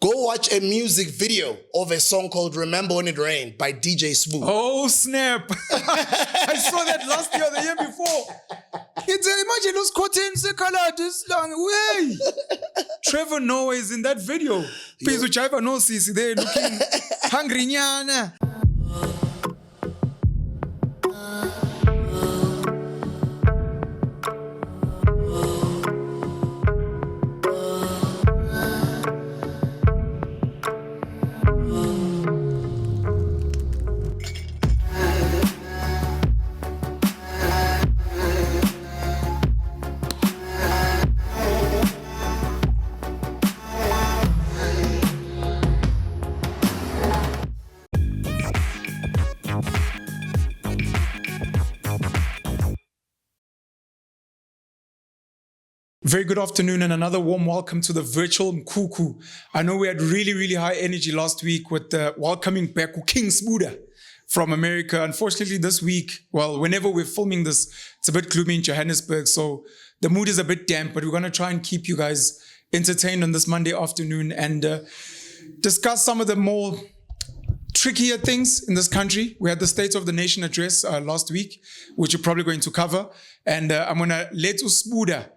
Go watch a music video of a song called Remember When It Rained by DJ Smooth. Oh, snap. I saw that last year or the year before. Imagine those curtains, the color this long way. Trevor Noah is in that video. Pizu Chaiva no sisi there looking hungry nyana. Very good afternoon and another warm welcome to the virtual Mkhukhu. I know we had really high energy last week with welcoming back King Sbuda from America. Unfortunately this week, well, whenever we're filming this, it's a bit gloomy in Johannesburg, so the mood is a bit damp, but we're going to try and keep you guys entertained on this Monday afternoon and discuss some of the more trickier things in this country. We had the State of the Nation address last week, which we're probably going to cover, and I'm going to let Sbuda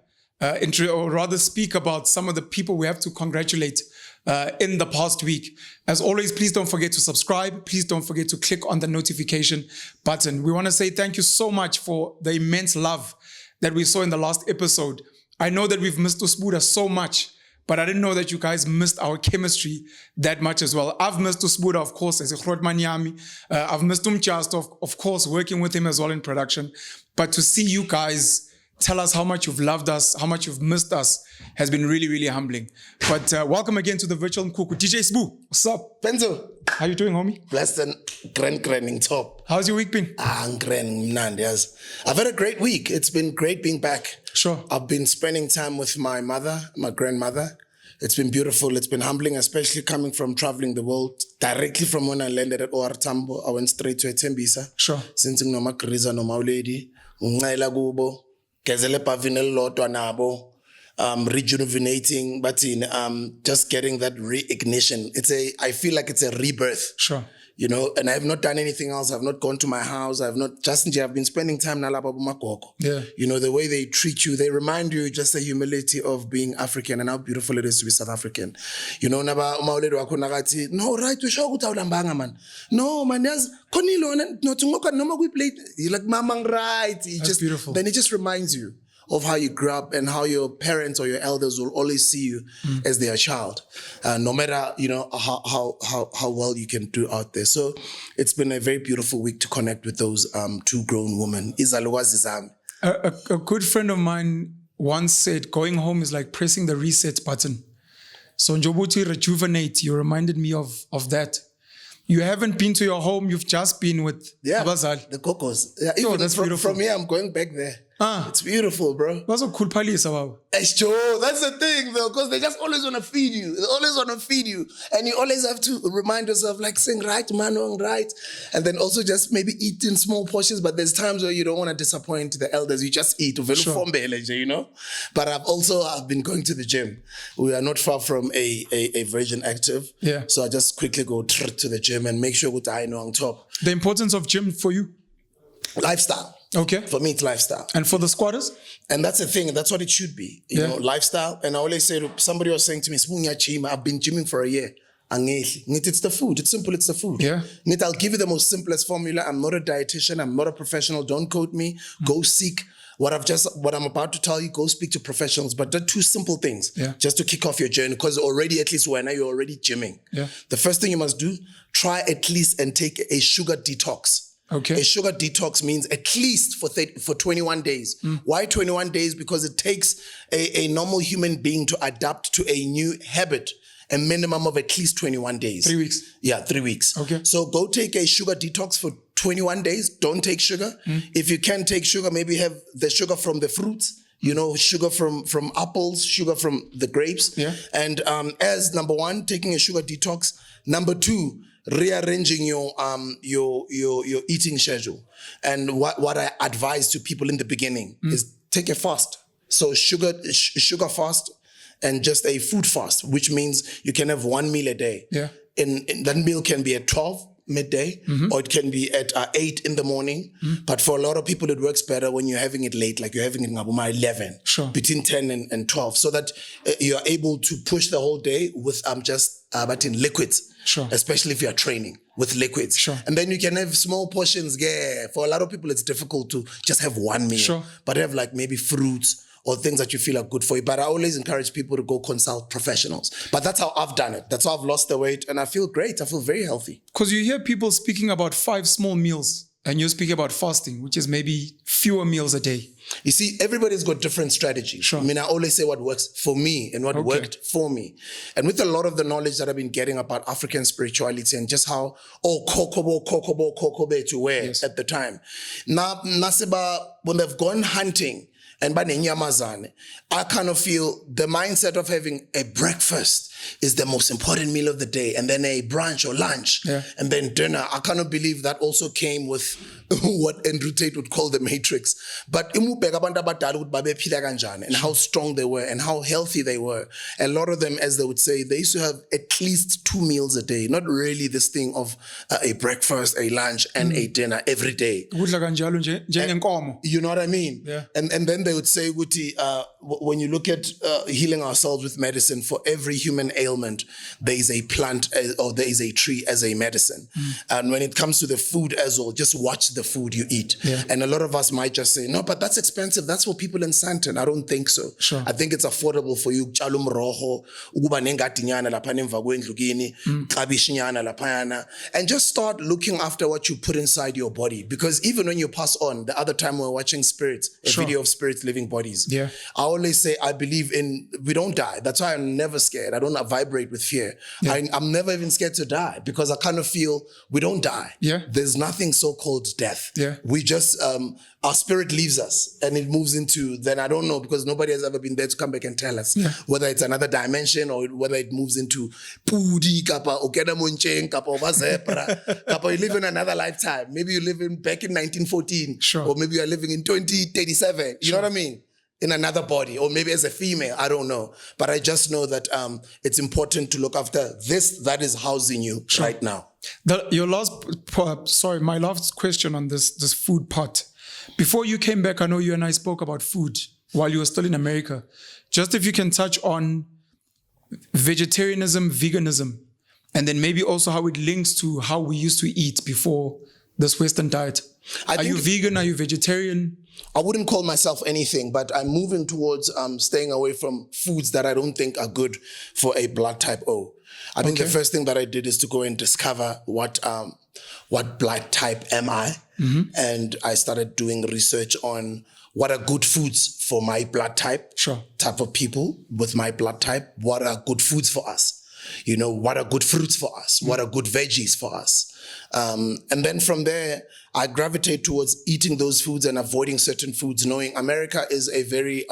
or rather speak about some of the people we have to congratulate in the past week. As always, please don't forget to subscribe. Please don't forget to click on the notification button. We want to say thank you so much for the immense love that we saw in the last episode. I know that we've missed Sbuda so much, but I didn't know that you guys missed our chemistry that much as well. I've missed Sbuda, of course, as a Manyami. I've missed Nomcebo, of course, working with him as well in production. But to see you guys tell us how much you've loved us, how much you've missed us, has been really humbling. But welcome again to the virtual Mkhukhu. DJ Sbu, what's up? Benzo. How you doing, homie? Blessed and grand top. How's your week been? I've had a great week. It's been great being back. Sure. I've been spending time with my mother, my grandmother. It's been beautiful. It's been humbling, especially coming from traveling the world. Directly from when I landed at OR Tambo, I went straight to Etembisa. Sure. Since Noma Kriza, Noma Lady, Ungaila Gubo, Kezele Pavinel Lotwa Nabo, rejuvenating, but in just getting that reignition. I feel like it's a rebirth. Sure. You know, and I have not done anything else. I've not gone to my house. I've been spending time nalapa bumakoko. Yeah. You know, the way they treat you, they remind you just the humility of being African and how beautiful it is to be South African. You know, no, right, to show man. No, man, there's Konilo, no, we play. You're like, Mamang, right. That's beautiful. Then it just reminds you of how you grew up and how your parents or your elders will always see you as their child, no matter, you know, how well you can do out there. So it's been a very beautiful week to connect with those two grown women. A good friend of mine once said, going home is like pressing the reset button. So Njobuti rejuvenate, you reminded me of that. You haven't been to your home, you've just been with Abazali. The Cocos. Yeah, even that's beautiful. From here, I'm going back there. It's beautiful, bro. What's a cool place about? That's the thing, though, because they just always want to feed you. They always want to feed you. And you always have to remind yourself, like, saying right, man, right. And then also just maybe eat in small portions. But there's times where you don't want to disappoint the elders. You just eat. Sure. You know? But I've been going to the gym. We are not far from a Virgin Active. Yeah. So I just quickly go to the gym and make sure what I know on top. The importance of gym for you? Lifestyle. Okay. For me, it's lifestyle. And for the squatters? And that's the thing. That's what it should be. You know, lifestyle. And I always say, somebody was saying to me, I've been gymming for a year. It's the food. It's simple. It's the food. Yeah. I'll give you the most simplest formula. I'm not a dietitian. I'm not a professional. Don't quote me. Go seek what I'm about to tell you. Go speak to professionals. But they're two simple things just to kick off your journey. Because already, at least when you're already gymming. Yeah. The first thing you must do, try at least and take a sugar detox. Okay. A sugar detox means at least for 21 days. Why 21 days? Because it takes a normal human being to adapt to a new habit, a minimum of at least 21 days. 3 weeks? Yeah, 3 weeks. Okay. So go take a sugar detox for 21 days. Don't take sugar. If you can take sugar, maybe have the sugar from the fruits. You know, sugar from apples, sugar from the grapes. Yeah. And as number one, taking a sugar detox. Number two, rearranging your eating schedule. And what I advise to people in the beginning is take a fast. So sugar fast and just a food fast, which means you can have one meal a day. Yeah. And that meal can be at 12 midday, or it can be at 8 in the morning. But for a lot of people, it works better when you're having it late, like you're having it in 11, Sure. between 10 and 12, so that you're able to push the whole day with just but in liquids. Sure. Especially if you're training with liquids. Sure. And then you can have small portions. Yeah. For a lot of people, it's difficult to just have one meal. Sure. But have like maybe fruits or things that you feel are good for you. But I always encourage people to go consult professionals. But that's how I've done it. That's how I've lost the weight. And I feel great. I feel very healthy. Because you hear people speaking about 5 small meals and you're speaking about fasting, which is maybe fewer meals a day. You see, everybody's got different strategies. Sure. I mean, I always say what works for me and what worked for me. And with a lot of the knowledge that I've been getting about African spirituality and just how, kokobe to wear at the time. Now, Nasiba, when they've gone hunting, and banenyamazane, I kind of feel the mindset of having a breakfast is the most important meal of the day, and then a brunch or lunch, and then dinner. I kind of believe that also came with what Andrew Tate would call the matrix. But and how strong they were and how healthy they were. A lot of them, as they would say, they used to have at least 2 meals a day, not really this thing of a breakfast, a lunch, and a dinner every day. You know what I mean? Yeah. And then they would say, when you look at healing ourselves with medicine, for every human ailment, there is a plant or there is a tree as a medicine. And when it comes to the food as well, just watch the food you eat. Yeah. And a lot of us might just say, no, but that's expensive. That's for people in Sandton. I don't think so. Sure. I think it's affordable for you. And just start looking after what you put inside your body. Because even when you pass on, the other time we were watching Spirits, a video of spirits living bodies. Yeah. I always say, I believe in, we don't die. That's why I'm never scared. I don't vibrate with fear. Yeah. I'm never even scared to die because I kind of feel we don't die. Yeah. There's nothing so-called death. Yeah. We just, our spirit leaves us and it moves into, then I don't know, because nobody has ever been there to come back and tell us whether it's another dimension or whether it moves into Pudi, Kappa, Okeda Muncheng, Kappa, Vazepra, Kappa, you live in another lifetime. Maybe you live in back in 1914. Sure. Or maybe you're living in 2037. You know what I mean? In another body, or maybe as a female, I don't know. But I just know that it's important to look after this that is housing you right now. My last question on this food part. Before you came back, I know you and I spoke about food while you were still in America. Just if you can touch on vegetarianism, veganism, and then maybe also how it links to how we used to eat before this Western diet. Are you vegan? Are you vegetarian? I wouldn't call myself anything, but I'm moving towards staying away from foods that I don't think are good for a blood type O. I think the first thing that I did is to go and discover what blood type am I, and I started doing research on what are good foods for my blood type, type of people with my blood type. What are good foods for us? You know, what are good fruits for us? What are good veggies for us? And then from there, I gravitate towards eating those foods and avoiding certain foods, knowing America is a very,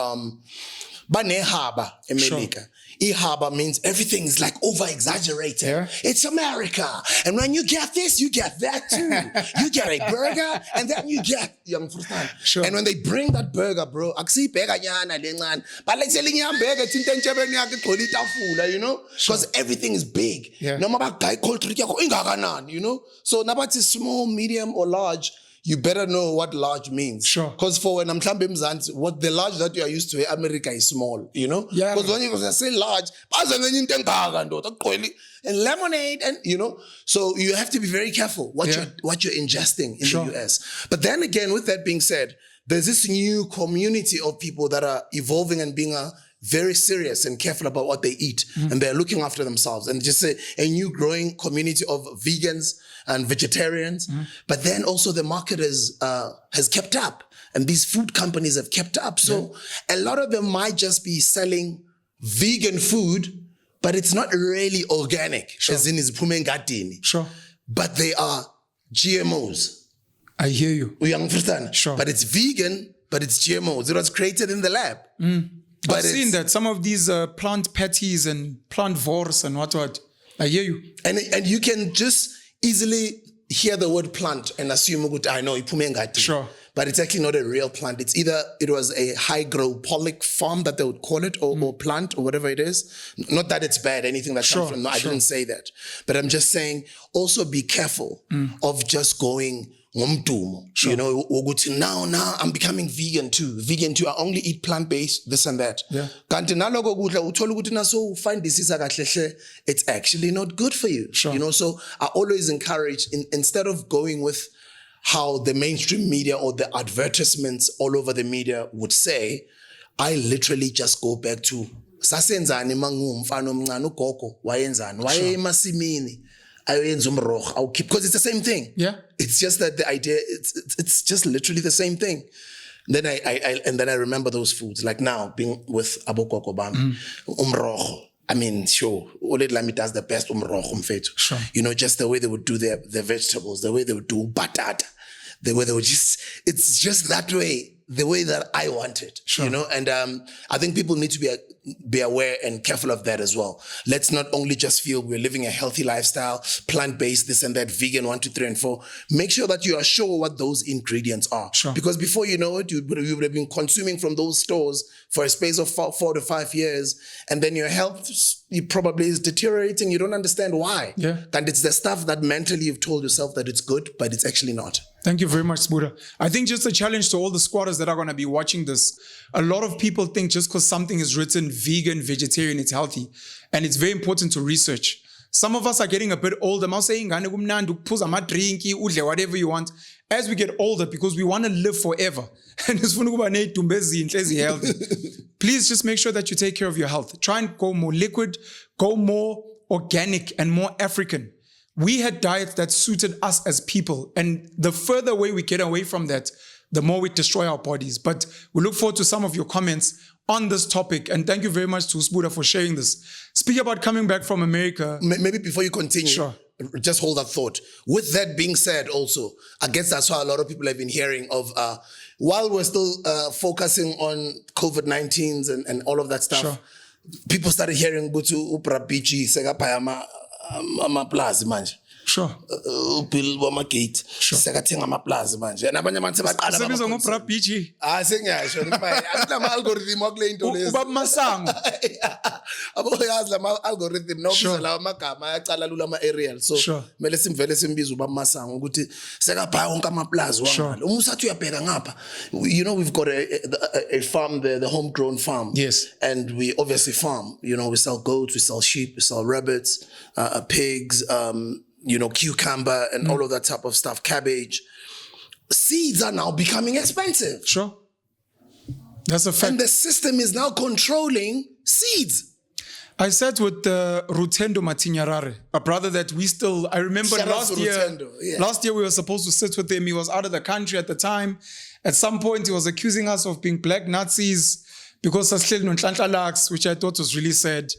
banehaba, America. Ihaba means everything is like over-exaggerated. Yeah. It's America. And when you get this, you get that too. You get a burger, and then you get, Sure. And when they bring that burger, bro, but let's say you know, because everything is big. Yeah. No matter you know, so now it's small, medium, or large. You better know what large means. Sure. Because for when I'm clamping what the large that you are used to, America is small, you know? Yeah. Because when you say large, and lemonade, and you know, so you have to be very careful what you're ingesting in the US. But then again, with that being said, there's this new community of people that are evolving and being very serious and careful about what they eat, and they're looking after themselves, and just a new growing community of vegans and vegetarians. But then also the market has kept up, and these food companies have kept up. So a lot of them might just be selling vegan food, but it's not really organic, as in it's pumengatini. Sure. But they are GMOs. I hear you. You understand? Sure. But it's vegan, but it's GMOs. It was created in the lab. But I've seen that some of these plant patties and plant wors and what. I hear you. And you can just easily hear the word plant and assume I know iphume engadini. Sure. but it's actually not a real plant. It's either it was a hygropolic farm that they would call it, or plant, or whatever it is. Not that it's bad, anything that comes from. No, I didn't say that, but I'm just saying. Also, be careful of just going. You know, now I'm becoming vegan too. I only eat plant-based, this and that. Yeah. It's actually not good for you. You know, so I always encourage, instead of going with how the mainstream media or the advertisements all over the media would say, I literally just go back to sasenzani mangumfana omncane ugogo wayenzani emasimini. I'll keep, because it's the same thing. Yeah. It's just that the idea, it's just literally the same thing. Then I remember those foods. Like now, being with Abokoko Bam, umrojo. I mean, sure, Olet Lami does the best umrojo mfethu. Sure. You know, just the way they would do their vegetables, the way they would do batata, the way they would it's just that way. The way that I want it, you know, and I think people need to be aware and careful of that as well. Let's not only just feel we're living a healthy lifestyle, plant-based, this and that, vegan, 1, 2, 3, and 4. Make sure that you are sure what those ingredients are, because before you know it, you would have been consuming from those stores for a space of 4 to 5 years, and then your health probably is deteriorating. You don't understand why. Yeah, and it's the stuff that mentally you've told yourself that it's good, but it's actually not. Thank you very much, Sbuda. I think just a challenge to all the squatters that are going to be watching this. A lot of people think just because something is written vegan, vegetarian, it's healthy. And it's very important to research. Some of us are getting a bit older. I'm saying, whatever you want. As we get older, because we want to live forever. Please just make sure that you take care of your health. Try and go more liquid, go more organic and more African. We had diets that suited us as people. And the further away we get away from that, the more we destroy our bodies. But we look forward to some of your comments on this topic. And thank you very much to Sbuda for sharing this. Speak about coming back from America. Maybe before you continue, just hold that thought. With that being said also, I guess that's why a lot of people have been hearing of, while we're still focusing on COVID-19s and all of that stuff, people started hearing Butu Upra Bichi Segapayama. Amaplazi manje. Bill wamagate. Sekathenga amaplazi manje. And abanye abantu sebaqala sebizwa ngobra BG. Sengiyasho mfana. Akula algorithm wakule into lezi. Ubaba Masango. Aboyazi la algorithm nokuza lawa amagama ayacala lula ama aerial. So mele simvele simbiza ubaba Masango ukuthi sekabhaya wonke amaplazi wangalo. Umusathi uyabheka ngapha. You know, we've got a farm there, the homegrown farm. Yes. And we obviously farm. You know, we sell goats, we sell sheep, we sell rabbits, pigs, you know, cucumber and all of that type of stuff, cabbage. Seeds are now becoming expensive. That's a fact. And the system is now controlling seeds. I sat with Rutendo Matinyarare, a brother that we still, I remember last year we were supposed to sit with him. He was out of the country at the time. At some point, he was accusing us of being black Nazis because which I thought was really sad.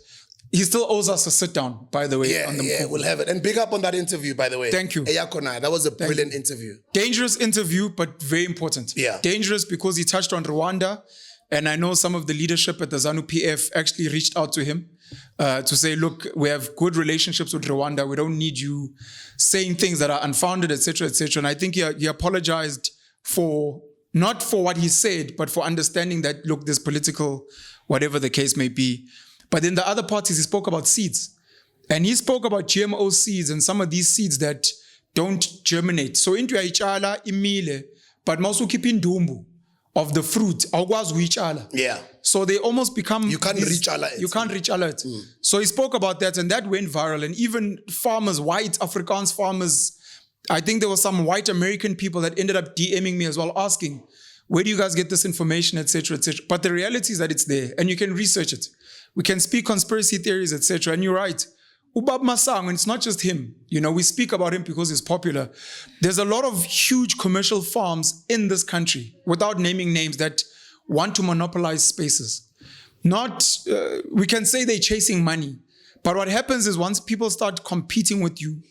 He still owes us a sit down, by the way. On the Mkhukhu. We'll have it. And big up on that interview, by the way. Thank you. That was a brilliant interview. Dangerous interview, but very important. Yeah. Dangerous because he touched on Rwanda. And I know some of the leadership at the ZANU PF actually reached out to him to say, look, we have good relationships with Rwanda. We don't need you saying things that are unfounded, etc., etc. And I think he apologized not for what he said, but for understanding that, look, there's political, whatever the case may be. But in the other parties, he spoke about seeds. And he spoke about GMO seeds and some of these seeds that don't germinate. So into ichala, imile, but also keep in dumbu of the fruit. Yeah. So they almost become... You can't reach it. You can't reach it. So he spoke about that and that went viral. And even farmers, white Afrikaans farmers, I think there were some white American people that ended up DMing me as well, asking, where do you guys get this information, etc., etc. But the reality is that it's there and you can research it. We can speak conspiracy theories, etc. And you're right. Ubab Masang, and it's not just him. You know, we speak about him because he's popular. There's a lot of huge commercial farms in this country, without naming names, that want to monopolize spaces. We can say they're chasing money. But what happens is once people start competing with you,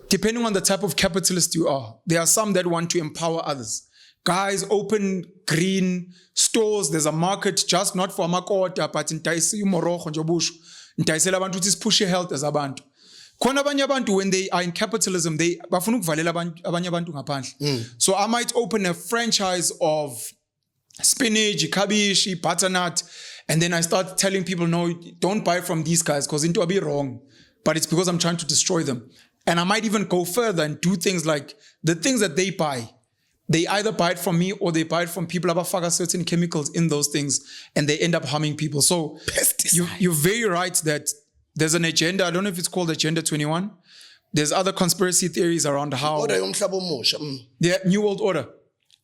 depending on the type of capitalist you are, there are some that want to empower others. Guys, open green stores. There's a market just not for amakota, but in Taisi Morocho Njobushu. In Taisela Bantu, it is push your health as a bantu. Khona abanye abantu, when they are in capitalism, they bafuna ukuvalela abanye abantu ngaphandle. So I might open a franchise of spinach, kabishi, butternut, and then I start telling people, no, don't buy from these guys because into a be wrong. But it's because I'm trying to destroy them. And I might even go further and do things like the things that they buy. They either buy it from me or they buy it from people abafaka certain chemicals in those things and they end up harming people. So you're very right that there's an agenda. I don't know if it's called Agenda 21. There's other conspiracy theories around how... Yeah, New World Order.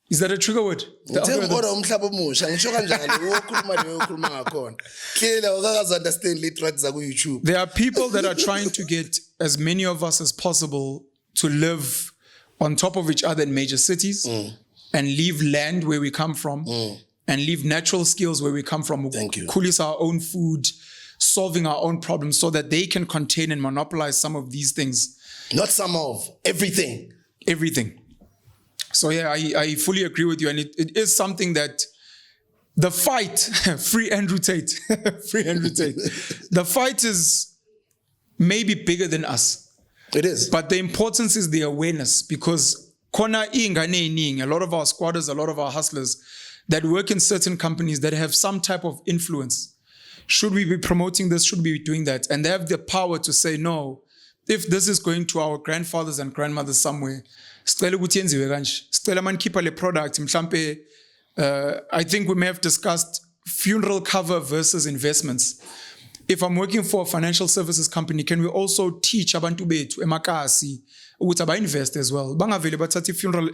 Is that a trigger word? There are people that are trying to get as many of us as possible to live on top of each other in major cities and leave land where we come from and leave natural skills where we come from. Thank you. Coolies our own food, solving our own problems so that they can contain and monopolize some of these things. Not some of, everything. Everything. So yeah, I fully agree with you. And it is something that the fight, free Andrew Tate, free Andrew Tate. The fight is maybe bigger than us. It is. But the importance is the awareness because kona a lot of our squatters, a lot of our hustlers that work in certain companies that have some type of influence. Should we be promoting this? Should we be doing that? And they have the power to say, no, if this is going to our grandfathers and grandmothers somewhere, keep a product. I think we may have discussed funeral cover versus investments. If I'm working for a financial services company, can we also teach abantu bethu emakasi ukuthi aba invest as well? Bangavele bathathe funeral.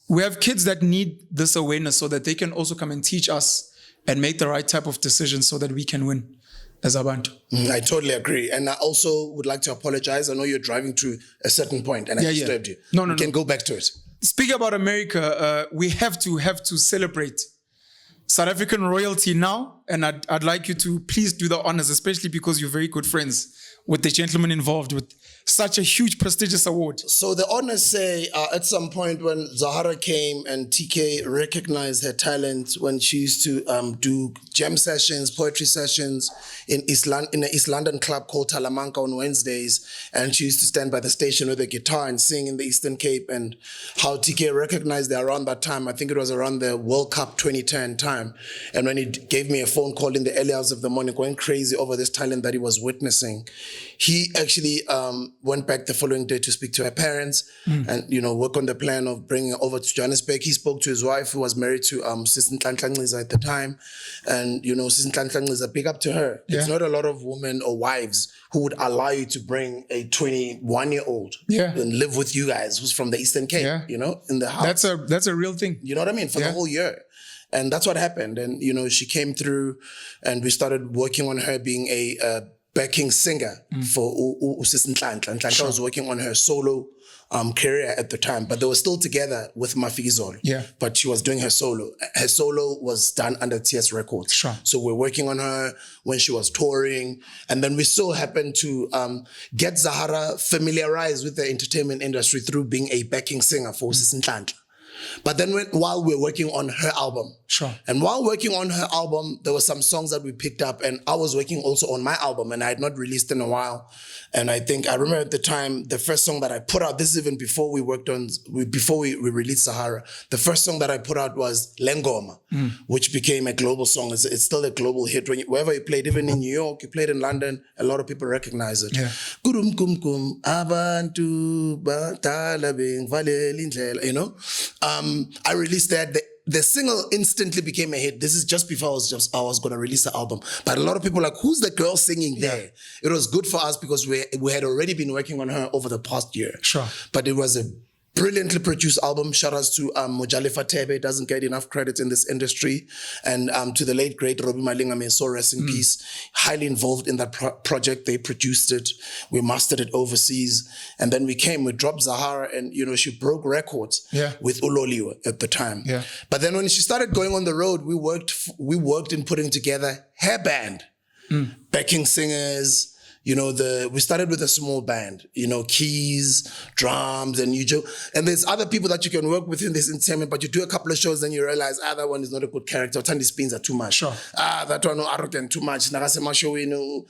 We have kids that need this awareness so that they can also come and teach us and make the right type of decisions so that we can win as abantu. I totally agree. And I also would like to apologize. I know you're driving to a certain point and I disturbed you. No. You can go back to it. Speaking about America, we have to celebrate South African royalty now, and I'd like you to please do the honors, especially because you're very good friends with the gentleman involved with such a huge, prestigious award. So the honors say at some point when Zahara came and TK recognized her talent when she used to do jam sessions, poetry sessions in an East London club called Talamanca on Wednesdays, and she used to stand by the station with a guitar and sing in the Eastern Cape, and how TK recognized her around that time. I think it was around the World Cup 2010 time, and when he gave me a phone call in the early hours of the morning, going crazy over this talent that he was witnessing, he actually went back the following day to speak to her parents and, work on the plan of bringing her over to Johannesburg. He spoke to his wife, who was married to Sis Nhlanhla at the time. And, Sis Nhlanhla, big up to her. Yeah. It's not a lot of women or wives who would allow you to bring a 21-year-old and live with you guys who's from the Eastern Cape, in the house. That's a real thing. You know what I mean? For the whole year. And that's what happened. And, she came through and we started working on her being a backing singer for Sis Nhlanhla. Nhlanhla was working on her solo career at the time, but they were still together with Mafikizolo. Yeah. But she was doing her solo. Her solo was done under TS Records. Sure. So we're working on her when she was touring. And then we so happened to get Zahara familiarized with the entertainment industry through being a backing singer for Sis Nhlanhla. But then while we were working on her album, and while working on her album, there were some songs that we picked up, and I was working also on my album, and I had not released in a while. And I remember at the time, the first song that I put out, this is even before we released Sahara, the first song that I put out was Lengoma, which became a global song. It's still a global hit. Wherever you played, even in New York, you played in London, a lot of people recognize it. Yeah. I released that. The single instantly became a hit. This is just before I was going to release the album. But a lot of people were like, who's the girl singing there? Yeah. It was good for us because we had already been working on her over the past year. Sure. But it was a brilliantly produced album. Shout outs to Mojalefa Tebe, doesn't get enough credit in this industry. And to the late, great Robbie Malinga, may so rest in peace. Highly involved in that project. They produced it. We mastered it overseas. And then we dropped Zahara, and, she broke records with Uloliwe at the time. Yeah. But then when she started going on the road, we worked in putting together her band, backing singers, You know, we started with a small band, you know, keys, drums, and and there's other people that you can work with in this entertainment, but you do a couple of shows, then you realize, that one is not a good character. Tandi spins are too much. Sure. That one arrogant too much.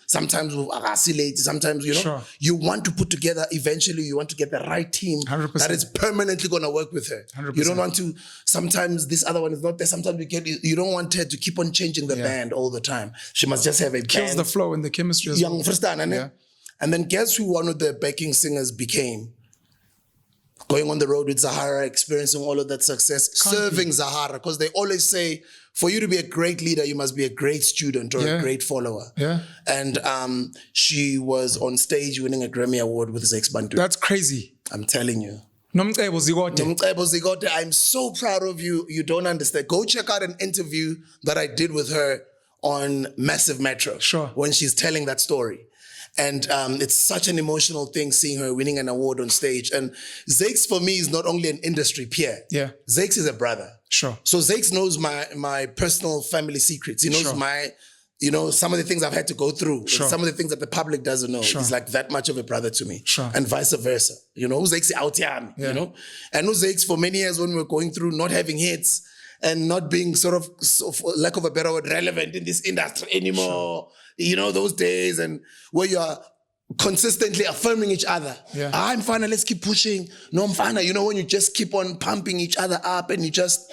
Sometimes late, sometimes, you know, Sure. you want to put together, eventually you want to get the right team 100%. that is permanently going to work with her. 100%. You don't want to, sometimes this other one is not there, sometimes you don't want her to keep on changing the band all the time. She must just have a Kills band. the flow and the chemistry as well. Yeah. And then guess who one of the backing singers became? Going on the road with Zahara, experiencing all of that success, serving Zahara, because they always say, for you to be a great leader, you must be a great student or a great follower. Yeah. And she was on stage winning a Grammy Award with Zakes Bantwini. That's crazy. I'm telling you. Nomcebo Zikode. Nomcebo Zikode, I'm so proud of you. You don't understand. Go check out an interview that I did with her on Massive Metro. Sure. When she's telling that story. And it's such an emotional thing seeing her winning an award on stage. And Zakes for me is not only an industry peer. Yeah. Zakes is a brother. Sure. So Zakes knows my personal family secrets. He knows some of the things I've had to go through. Sure. Some of the things that the public doesn't know. Sure. He's like that much of a brother to me. Sure. And vice versa. You know, Zakes out here, you know. And Zakes for many years when we were going through not having hits and not being sort of, for lack of a better word, relevant in this industry anymore. Sure. You know, those days and where you are consistently affirming each other. Yeah. I'm fine, let's keep pushing. No, I'm fine. You know, when you just keep on pumping each other up and you just...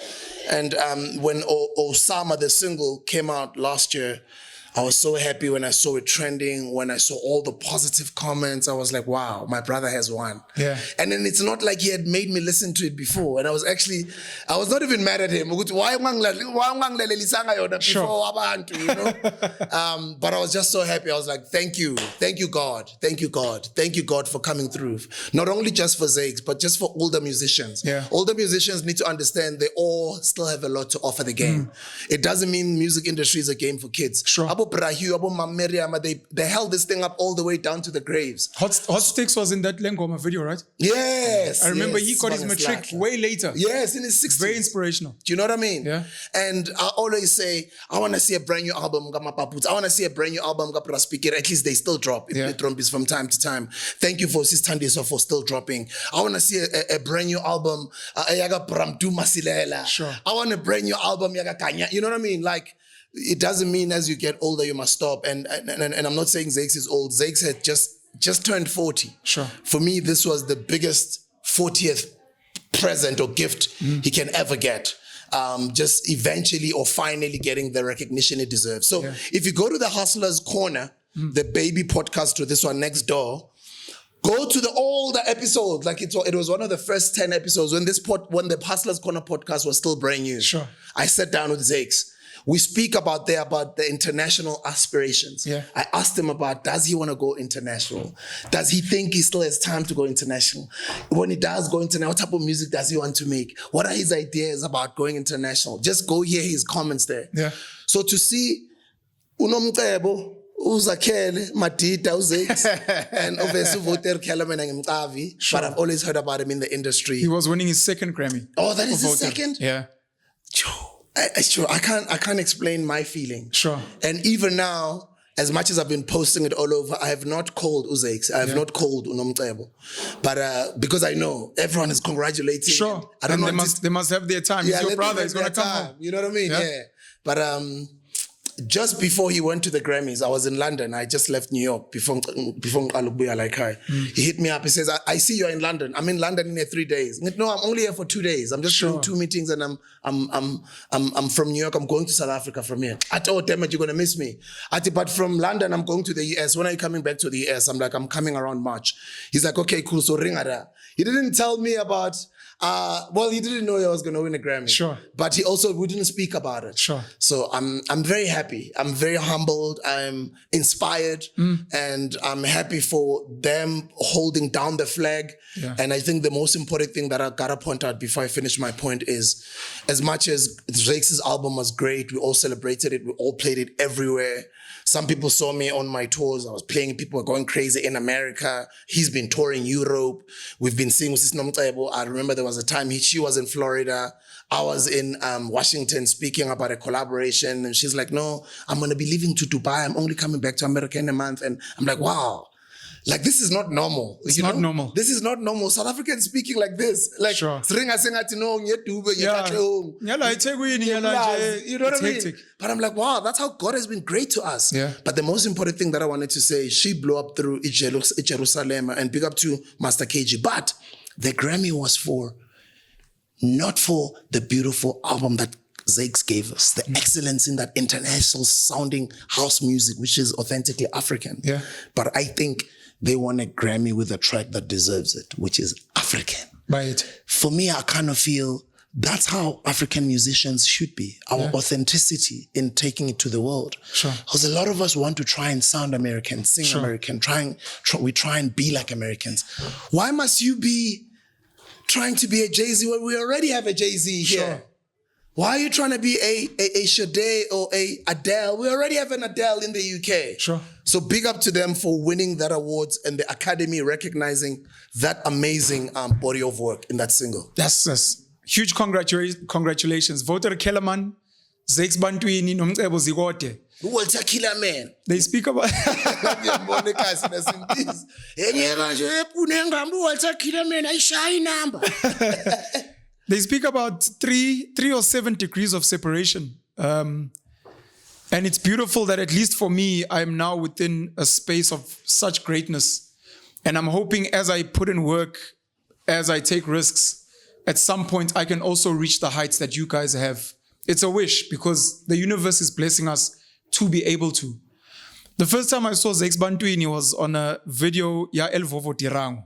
And when Osama, the single, came out last year, I was so happy when I saw it trending, when I saw all the positive comments. I was like, wow, my brother has won. Yeah. And then it's not like he had made me listen to it before. And I was not even mad at him. Why Sure. before abantu, you know? But I was just so happy. I was like, thank you. Thank you, God. Thank you, God. Thank you, God, for coming through. Not only just for Zakes, but just for older musicians. Yeah. Older musicians need to understand they all still have a lot to offer the game. It doesn't mean music industry is a game for kids. Sure. Abo Brahu, Abo Mameriama, they held this thing up all the way down to the graves. Hot Sticks was in that Lengoma video, right? Yes. I remember yes, he got his matric way later. Yes, in his 60s. Very inspirational. Do you know what I mean? Yeah. And I always say, I want to see a brand new album, I want to see a brand new album, at least they still drop. Trumpis from time to time. Thank you for Sistandisa for still dropping. I want to see a brand new album, Sure. I want a brand new album, you know what I mean? Like, it doesn't mean as you get older you must stop. And I'm not saying Zakes is old. Zakes had just turned 40. Sure. For me, this was the biggest 40th present or gift he can ever get. Just eventually or finally getting the recognition it deserves. So if you go to the Hustler's Corner, the baby podcast to this one next door, go to the older episodes. Like it was one of the first 10 episodes when the Hustler's Corner podcast was still brand new. Sure. I sat down with Zakes. We speak about the international aspirations. Yeah. I asked him about, does he want to go international? Does he think he still has time to go international? When he does go international, what type of music does he want to make? What are his ideas about going international? Just go hear his comments there. Yeah. So to see Nomcebo, uZakele, Madida, uZakes, and obviously Voter Kellerman and Mkavi, but I've always heard about him in the industry. He was winning his second Grammy. Oh, that is his second? Yeah. I can't explain my feeling. Sure. And even now, as much as I've been posting it all over, I have not called Zakes. I have not called Nomcebo. But because I know everyone is congratulating. Sure. I don't know. They must have their time. He's your brother. He's going to come home. You know what I mean? Yeah. But just before he went to the Grammys, I was in London. I just left New York before Nkalubuya like hi. He hit me up. He says, I see you're in London. I'm in London in 3 days. No, I'm only here for 2 days. I'm just doing 2 meetings and I'm from New York. I'm going to South Africa from here. I told them that you're going to miss me. But from London, I'm going to the US. When are you coming back to the US? I'm like, I'm coming around March. He's like, okay, cool. So ring her. He didn't tell me about... he didn't know I was going to win a Grammy. Sure. But he also wouldn't speak about it. Sure. So I'm very happy. I'm very humbled. I'm inspired. And I'm happy for them holding down the flag. Yeah. And I think the most important thing that I got to point out before I finish my point is, as much as Zakes' album was great, we all celebrated it. We all played it everywhere. Some people saw me on my tours. I was playing, people were going crazy in America. He's been touring Europe. we've been seeing with Nomcebo. I remember there was a time she was in Florida. I was in Washington speaking about a collaboration. And she's like, no, I'm going to be leaving to Dubai. I'm only coming back to America in a month. And I'm like, wow. Like, this is not normal. It's not normal. This is not normal. South Africans speaking like this. Like, sure. You know what I mean? Hectic. But I'm like, wow, that's how God has been great to us. Yeah. But the most important thing that I wanted to say, she blew up through Jerusalem, and big up to Master KG. But the Grammy was not for the beautiful album that Zakes gave us, the excellence in that international sounding house music, which is authentically African. Yeah. But I think they won a Grammy with a track that deserves it, which is African. Right. For me, I kind of feel that's how African musicians should be. Our authenticity in taking it to the world. Sure. Because a lot of us want to try and sound American, sing American, we try and be like Americans. Why must you be trying to be a Jay-Z when we already have a Jay-Z here? Sure. Why are you trying to be a Sade or a Adele? We already have an Adele in the UK. Sure. So big up to them for winning that awards and the Academy recognizing that amazing body of work in that single. That's huge congratulations. Voter Kellerman, Zakes Bantwini, Nomcebo Zikode. Walter Killer Man. They speak about They speak about three or 7 degrees of separation. And it's beautiful that at least for me, I'm now within a space of such greatness. And I'm hoping as I put in work, as I take risks, at some point I can also reach the heights that you guys have. It's a wish because the universe is blessing us to be able to. The first time I saw Zakes Bantwini was on a video ya El Vovo Tirango.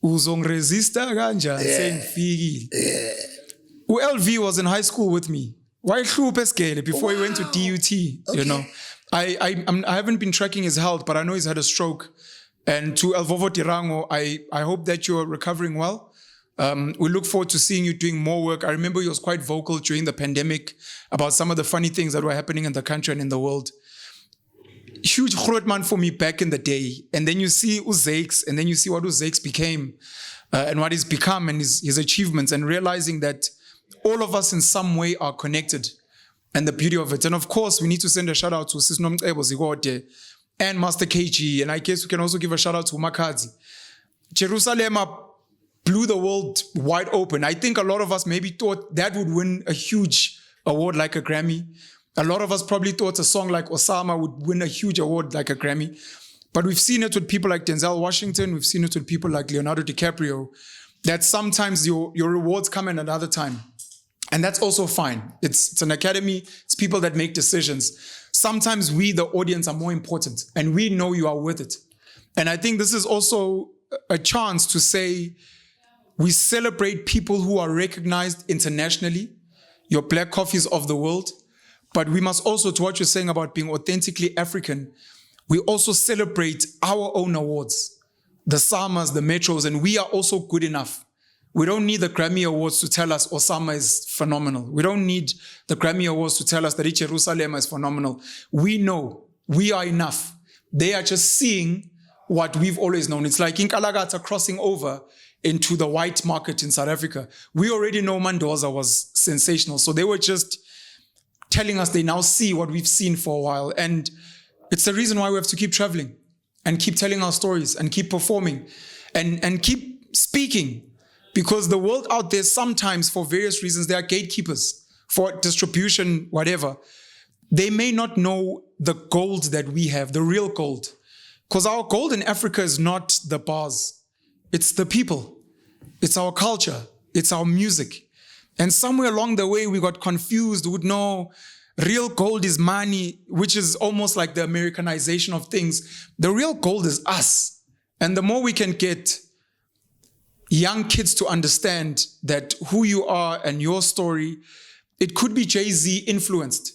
Uzongresista kanja sengifikile. LV was in high school with me. Why before he went to DUT, you know. I haven't been tracking his health, but I know he's had a stroke. And to El Vovo Tirango, I hope that you're recovering well. We look forward to seeing you doing more work. I remember he was quite vocal during the pandemic about some of the funny things that were happening in the country and in the world. Huge man for me back in the day. And then you see Zakes, and then you see what Zakes became and what he's become and his achievements, and realizing that all of us in some way are connected and the beauty of it. And of course, we need to send a shout out to Sis Nomcebo Zikode and Master KG. And I guess we can also give a shout out to Ekasi. Jerusalem blew the world wide open. I think a lot of us maybe thought that would win a huge award like a Grammy. A lot of us probably thought a song like Osama would win a huge award like a Grammy. But we've seen it with people like Denzel Washington. We've seen it with people like Leonardo DiCaprio, that sometimes your rewards come in another time. And that's also fine. It's an academy. It's people that make decisions. Sometimes we, the audience, are more important, and we know you are worth it. And I think this is also a chance to say we celebrate people who are recognized internationally, your black coffees of the world. But we must also, to what you're saying about being authentically African, we also celebrate our own awards, the SAMAs, the Metros, and we are also good enough. We don't need the Grammy Awards to tell us Osama is phenomenal. We don't need the Grammy Awards to tell us that Jerusalem is phenomenal. We know we are enough. They are just seeing what we've always known. It's like Inkalagata crossing over into the white market in South Africa. We already know Mandoza was sensational. So they were just telling us they now see what we've seen for a while. And it's the reason why we have to keep traveling and keep telling our stories and keep performing and keep speaking. Because the world out there, sometimes for various reasons, there are gatekeepers for distribution, whatever. They may not know the gold that we have, the real gold. Because our gold in Africa is not the bars. It's the people. It's our culture. It's our music. And somewhere along the way, we got confused with no, real gold is money, which is almost like the Americanization of things. The real gold is us. And the more we can get young kids to understand that who you are and your story, it could be Jay-Z influenced.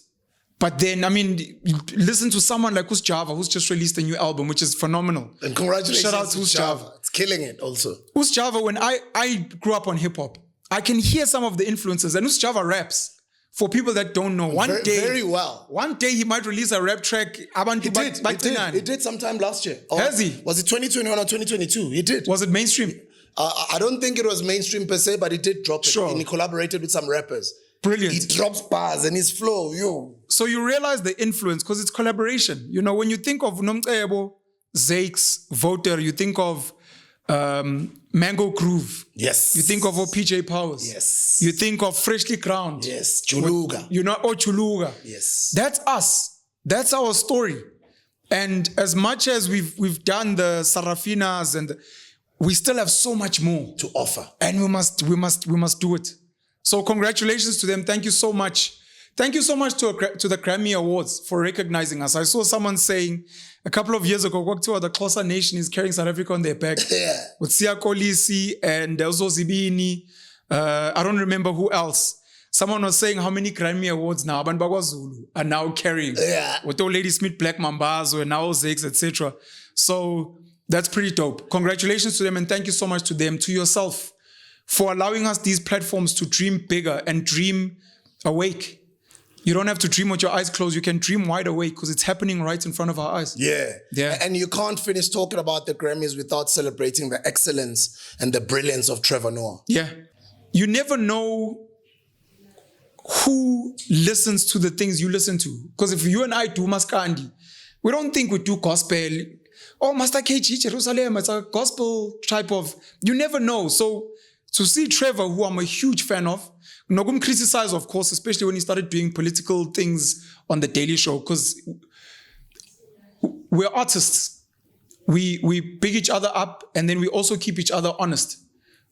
But then, I mean, listen to someone like Java, who's just released a new album, which is phenomenal. And congratulations Shout out to Java. It's killing it also. Java, when I grew up on hip-hop, I can hear some of the influences. And Java raps. For people that don't know, very well. One day he might release a rap track. He did sometime last year. Has he? Was it 2021 or 2022? He did. Was it mainstream? I don't think it was mainstream per se, but it did drop it. Sure. And he collaborated with some rappers. Brilliant. He drops bars and his flow, yo. So you realize the influence because it's collaboration. You know, when you think of Nomcebo, Zakes, Voter, you think of Mango Groove. Yes. You think of PJ Powers. Yes. You think of Freshly Crowned. Yes. Chuluga. You know, Chuluga. Yes. That's us. That's our story. And as much as we've done the Sarafinas and we still have so much more to offer. And we must do it. So congratulations to them. Thank you so much. Thank you so much to the Grammy Awards for recognizing us. I saw someone saying a couple of years ago, the Xhosa Nation is carrying South Africa on their back. Yeah. With Siya Kolisi and also Zibini. I don't remember who else. Someone was saying how many Grammy Awards now Abantu bakwaZulu are now carrying. Yeah. With old Lady Smith, Black Mambazo, and now Zakes, etc. So that's pretty dope. Congratulations to them and thank you so much to them, to yourself, for allowing us these platforms to dream bigger and dream awake. You don't have to dream with your eyes closed. You can dream wide awake because it's happening right in front of our eyes. Yeah. Yeah. And you can't finish talking about the Grammys without celebrating the excellence and the brilliance of Trevor Noah. Yeah. You never know who listens to the things you listen to. Because if you and I do Maskandi, we don't think we do gospel. Oh, Master KG, Jerusalem, it's a gospel type of... You never know. So to see Trevor, who I'm a huge fan of, I'm not going to criticize, of course, especially when he started doing political things on The Daily Show, because we're artists. We big each other up, and then we also keep each other honest.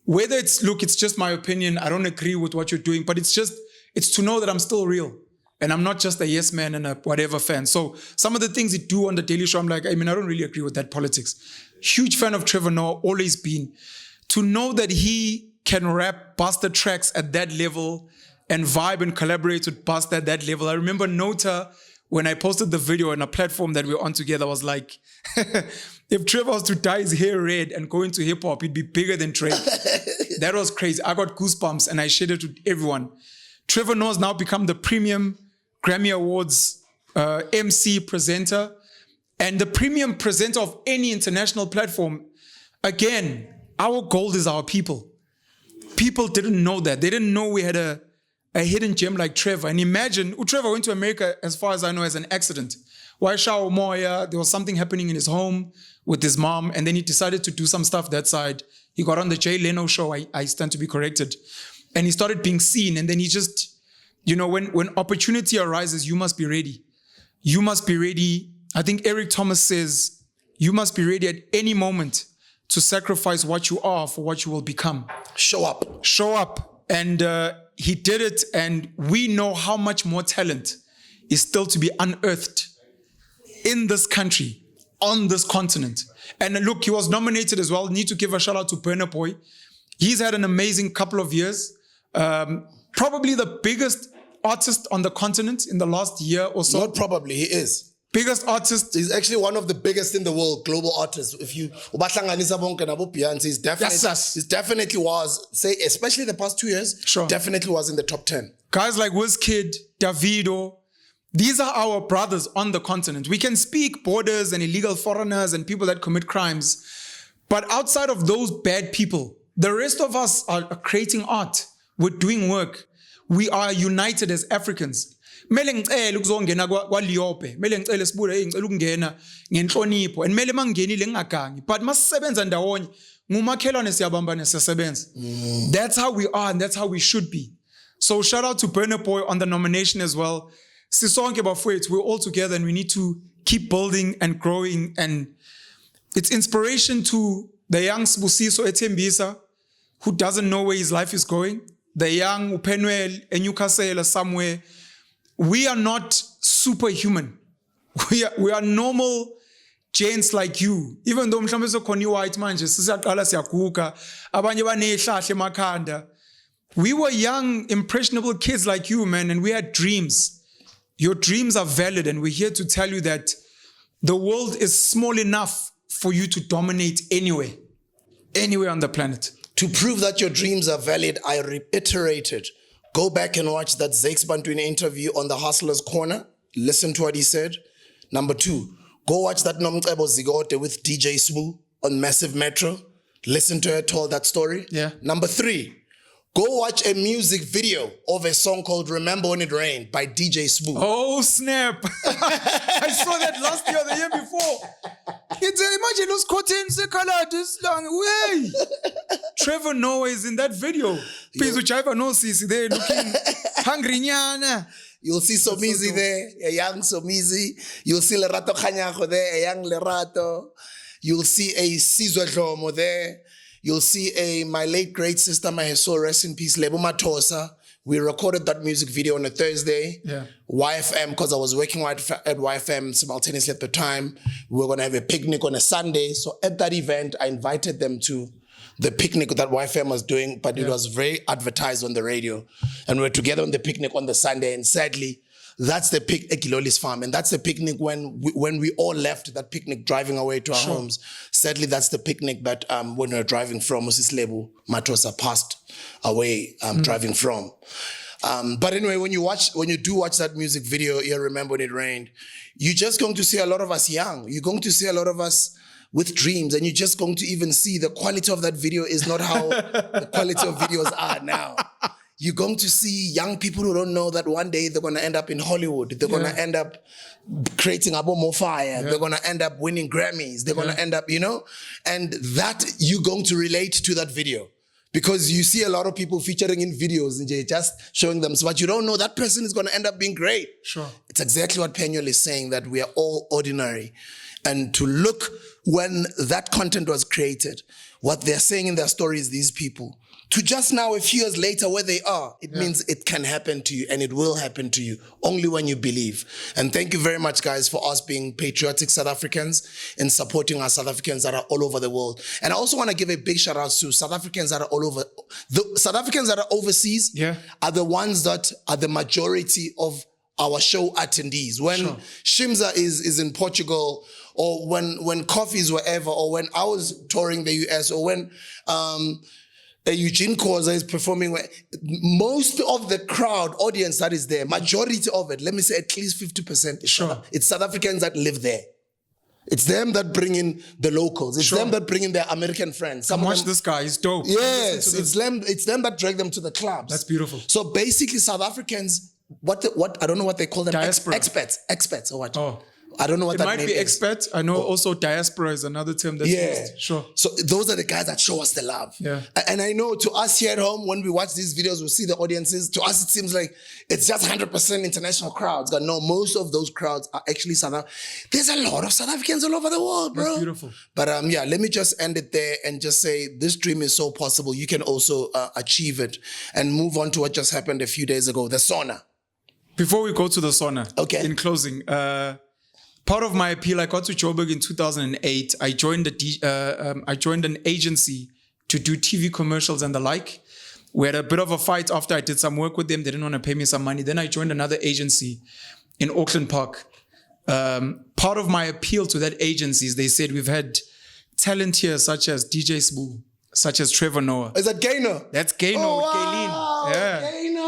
Whether it's just my opinion, I don't agree with what you're doing, but it's to know that I'm still real. And I'm not just a yes man and a whatever fan. So some of the things he do on The Daily Show, I'm like, I don't really agree with that politics. Huge fan of Trevor Noah, always been. To know that he can rap Buster tracks at that level and vibe and collaborate with Buster at that level. I remember Nota, when I posted the video on a platform that we were on together, was like, if Trevor was to dye his hair red and go into hip hop, he'd be bigger than Trey. That was crazy. I got goosebumps and I shared it with everyone. Trevor Noah's now become the premium Grammy Awards MC presenter and the premium presenter of any international platform. Again, our gold is our people. People didn't know that. They didn't know we had a hidden gem like Trevor. And imagine, Trevor went to America, as far as I know, as an accident. There was something happening in his home with his mom, and then he decided to do some stuff that side. He got on the Jay Leno show, I stand to be corrected. And he started being seen, and then he just, when opportunity arises, you must be ready. You must be ready. I think Eric Thomas says, you must be ready at any moment to sacrifice what you are for what you will become. Show up. Show up. And he did it, and we know how much more talent is still to be unearthed in this country, on this continent. And look, he was nominated as well. Need to give a shout out to Burna Boy. He's had an amazing couple of years. Probably the biggest artist on the continent in the last year or so. Not probably, he is. Biggest artist. He's actually one of the biggest in the world, global artists. If you ubahlanganisa bonke nabo Beyonce, he definitely was, say, especially the past 2 years, sure, definitely was in the top 10. Guys like Wizkid, Davido, these are our brothers on the continent. We can speak borders and illegal foreigners and people that commit crimes, but outside of those bad people, the rest of us are creating art. We're doing work. We are united as Africans. Mele ngicela ukuzongena kwaLiope, mele ngicela sibuye ngicela ukungena ngenhlonipho and mele mangingenile ngingagangi, but masisebenza ndawonye ngumakhelwane siyabambana siyasebenza. That's how we are and that's how we should be. So shout out to Burna Boy on the nomination as well. Sisonke bafowethu, we're all together and we need to keep building and growing, and it's inspiration to the young Sibusiso Ethembisa who doesn't know where his life is going, the young Upenwel in Newcastle somewhere. We are not superhuman. We are normal gents like you. Even though mhlawumbe sokhona white manje sisaqala siyaguga, abanye banehlahle emakhanda. We were young, impressionable kids like you, man, and we had dreams. Your dreams are valid, and we're here to tell you that the world is small enough for you to dominate anywhere on the planet. To prove that your dreams are valid, I reiterated. Go back and watch that Zakes Bantwini interview on the Hustler's Corner. Listen to what he said. Number 2, go watch that Nomcebo Zikode with DJ Smooth on Massive Metro. Listen to her tell that story. Yeah. Number 3, go watch a music video of a song called Remember When It Rained by DJ Smooth. Oh, snap. I saw that last year or the year before. Imagine those curtains, the color this long. Way. Trevor Noah is in that video. Please, which I know, Sisi, they're looking hungry. Nyana. You'll see Somizi there, a young Somizi. You'll see Lerato Khanyago there, a young Lerato. You'll see a Sizwe Dlomo there. You'll see my late great sister, my soul, rest in peace, Lebo Matosa. We recorded that music video on a Thursday. Yeah. YFM, because I was working at YFM simultaneously at the time. We were going to have a picnic on a Sunday. So at that event, I invited them to the picnic that YFM was doing, but it was very advertised on the radio. And we were together on the picnic on the Sunday. And sadly, that's the picnic at Kiloli's farm. And that's the picnic when we all left that picnic driving away to our homes. Sadly, that's the picnic that when we were driving from Moses Lebu, Matosa passed away driving from. But anyway, when you do watch that music video, you Remember When It Rained, you're just going to see a lot of us young. You're going to see a lot of us with dreams, and you're just going to even see the quality of that video is not how the quality of videos are now. You're going to see young people who don't know that one day they're going to end up in Hollywood. They're going to end up creating MOFAYA. They're going to end up winning Grammys. They're going to end up, and that you're going to relate to that video. Because you see a lot of people featuring in videos and just showing them, but you don't know that person is going to end up being great. Sure. It's exactly what Penuel is saying, that we are all ordinary. And to look when that content was created, what they're saying in their stories, these people, to just now a few years later where they are, it means it can happen to you, and it will happen to you only when you believe. And thank you very much, guys, for us being patriotic South Africans and supporting our South Africans that are all over the world. And I also want to give a big shout out to South Africans that are all over. The South Africans that are overseas are the ones that are the majority of our show attendees. When Shimza is in Portugal, or when Coffee's wherever, or when I was touring the US, or when Eugene Koza is performing, most of the crowd audience that is there, majority of it, let me say at least 50%, it's South Africans that live there. It's them that bring in the locals. It's them that bring in their American friends. Come watch this guy, he's dope. Yes, it's them that drag them to the clubs. That's beautiful. So basically South Africans, what I don't know what they call them. Diaspora. Expats or what? Oh. I don't know what that name is. It might be expat. I know also diaspora is another term that's used. Sure. So those are the guys that show us the love. Yeah. And I know to us here at home, when we watch these videos, we see the audiences. To us, it seems like it's just 100% international crowds. But no, most of those crowds are actually South African. There's a lot of South Africans all over the world, bro. That's beautiful. But let me just end it there and just say this dream is so possible. You can also achieve it and move on to what just happened a few days ago, the SONA. Before we go to the SONA, in closing, part of my appeal, I got to Joburg in 2008. I joined an agency to do TV commercials and the like. We had a bit of a fight after I did some work with them. They didn't want to pay me some money. Then I joined another agency in Auckland Park. Part of my appeal to that agency is they said we've had talent here such as DJ Sbu, such as Trevor Noah. Is that Gaino? That's Gaino with Kaylin. Yeah. Gaino.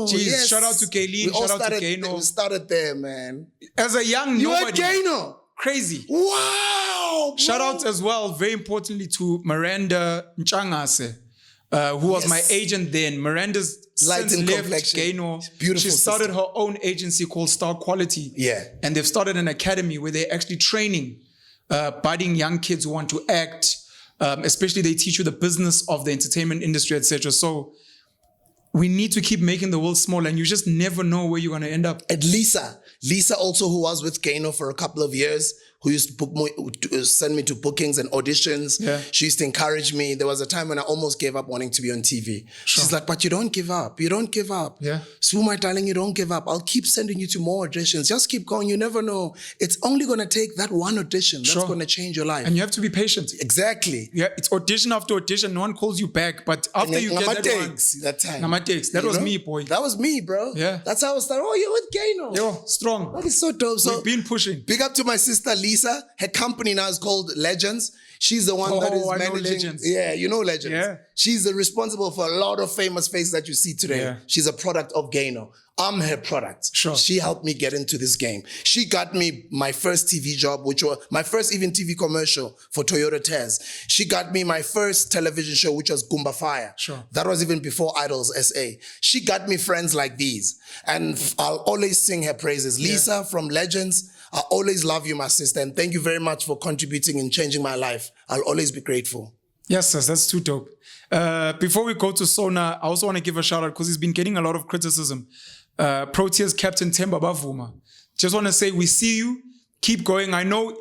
Jeez, yes. Shout out to Kaylin, shout out to Gaino. We started there, man. As a young nobody. You were Gaino. Crazy. Wow. Bro. Shout out as well, very importantly, to Miranda Nchangase, who was my agent then. Miranda's since left Gaino. Beautiful. She started her own agency called Star Quality. Yeah. And they've started an academy where they're actually training budding young kids who want to act. Especially they teach you the business of the entertainment industry, etc. So we need to keep making the world smaller, and you just never know where you're going to end up. And Lisa also, who was with Gaino for a couple of years, who used to send me to bookings and auditions. Yeah. She used to encourage me. There was a time when I almost gave up wanting to be on TV. Sure. She's like, but you don't give up. You don't give up. Yeah. Sue, my darling, you don't give up. I'll keep sending you to more auditions. Just keep going. You never know. It's only going to take that one audition that's going to change your life. And you have to be patient. Exactly. Yeah, it's audition after audition. No one calls you back. But after you get that one. That time. That was me, boy. That was me, bro. Yeah. That's how I started. Oh, you're with Gaino. Yo, strong. That is so dope. So we've been pushing. Big up to my sister, Lisa. Lisa. Her company now is called Legends. She's the one that is I know managing. Legends. Yeah, you know Legends. Yeah. She's responsible for a lot of famous faces that you see today. Yeah. She's a product of Gano. I'm her product. Sure. She helped me get into this game. She got me my first TV job, which was my first even TV commercial for Toyota Tez. She got me my first television show, which was Gumba Fire. Sure. That was even before Idols SA. She got me friends like these. And I'll always sing her praises. Lisa from Legends, I always love you, my sister. And thank you very much for contributing and changing my life. I'll always be grateful. Yes, sis, that's too dope. Before we go to SONA, I also want to give a shout out because he's been getting a lot of criticism. Proteas captain Themba Bavuma. Just want to say we see you. Keep going. I know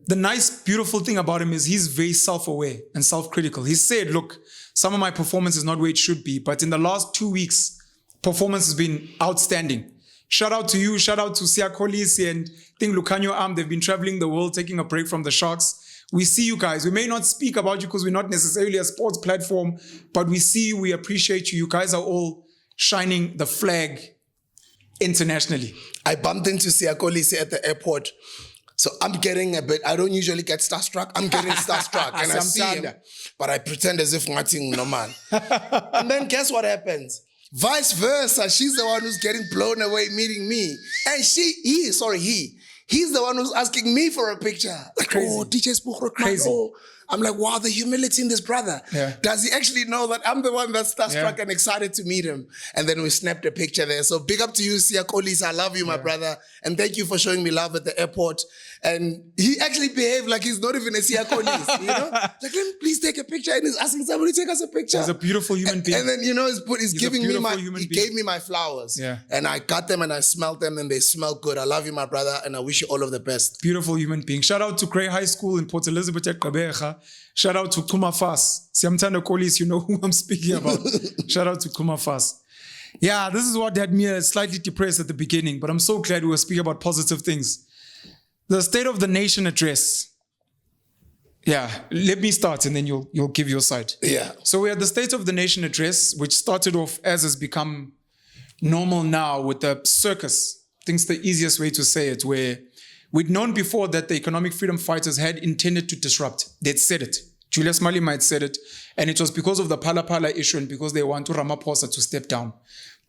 the nice, beautiful thing about him is he's very self-aware and self-critical. He said, look, some of my performance is not where it should be, but in the last 2 weeks, performance has been outstanding. Shout out to you. Shout out to Sia Kolisi and I think Lucanio Am. They've been traveling the world, taking a break from the Sharks. We see you guys. We may not speak about you because we're not necessarily a sports platform, but we see you. We appreciate you. You guys are all shining the flag internationally. I bumped into Sia Kolisi at the airport. So I'm getting a bit, I don't usually get starstruck. I'm getting starstruck and I see him, but I pretend as if nothing normal. And then guess what happens? Vice versa, she's the one who's getting blown away meeting me. And he's the one who's asking me for a picture. Like, Crazy. oh, DJ Mkhukhu, Crazy. oh. I'm like, wow, the humility in this brother. Yeah. Does he actually know that I'm the one that's starstruck and excited to meet him? And then we snapped a picture there. So big up to you, Sia Kolisi. I love you, my brother. And thank you for showing me love at the airport. And he actually behaved like he's not even a Sia Kolisi, you know? Like, let me please take a picture. And he's asking somebody to take us a picture. He's a beautiful human being. And then, you know, he's giving me he gave me my flowers. Yeah. And I got them and I smelled them and they smell good. I love you, my brother. And I wish you all of the best. Beautiful human being. Shout out to Grey High School in Port Elizabeth at Gqeberha. Shout out to Kumafas. Siamtanda Kolis, you know who I'm speaking about. Shout out to Kumafas. Yeah, this is what had me slightly depressed at the beginning, but I'm so glad we were speaking about positive things. The State of the Nation address. Yeah, let me start and then you'll give your side. Yeah. So we had the State of the Nation address, which started off as has become normal now with the circus. I think it's the easiest way to say it, where we'd known before that the economic freedom fighters had intended to disrupt. They'd said it. Julius Malema had said it. And it was because of the Phala issue and because they want Ramaphosa to step down.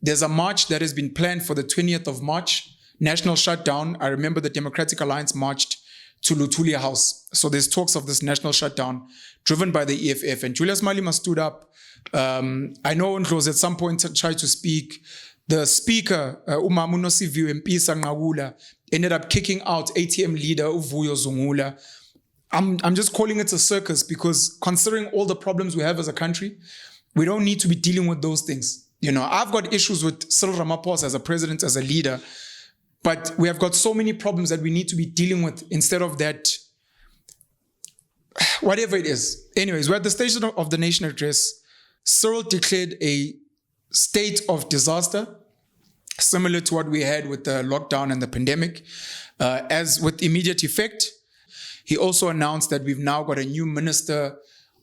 There's a march that has been planned for the 20th of March, national shutdown. I remember the Democratic Alliance marched to Lutulia House. So there's talks of this national shutdown driven by the EFF. And Julius Malema stood up. I know Ndlozi at some point tried to speak. The speaker, Umamuno Siviwe Mpisa Ngawula, ended up kicking out ATM leader Uvuyo Zungula. I'm just calling it a circus because considering all the problems we have as a country, we don't need to be dealing with those things. You know, I've got issues with Cyril Ramaphosa as a president, as a leader, but we have got so many problems that we need to be dealing with instead of that, whatever it is. Anyways, we're at the State of the Nation address. Cyril declared a state of disaster, similar to what we had with the lockdown and the pandemic, as with immediate effect. He also announced that we've now got a new minister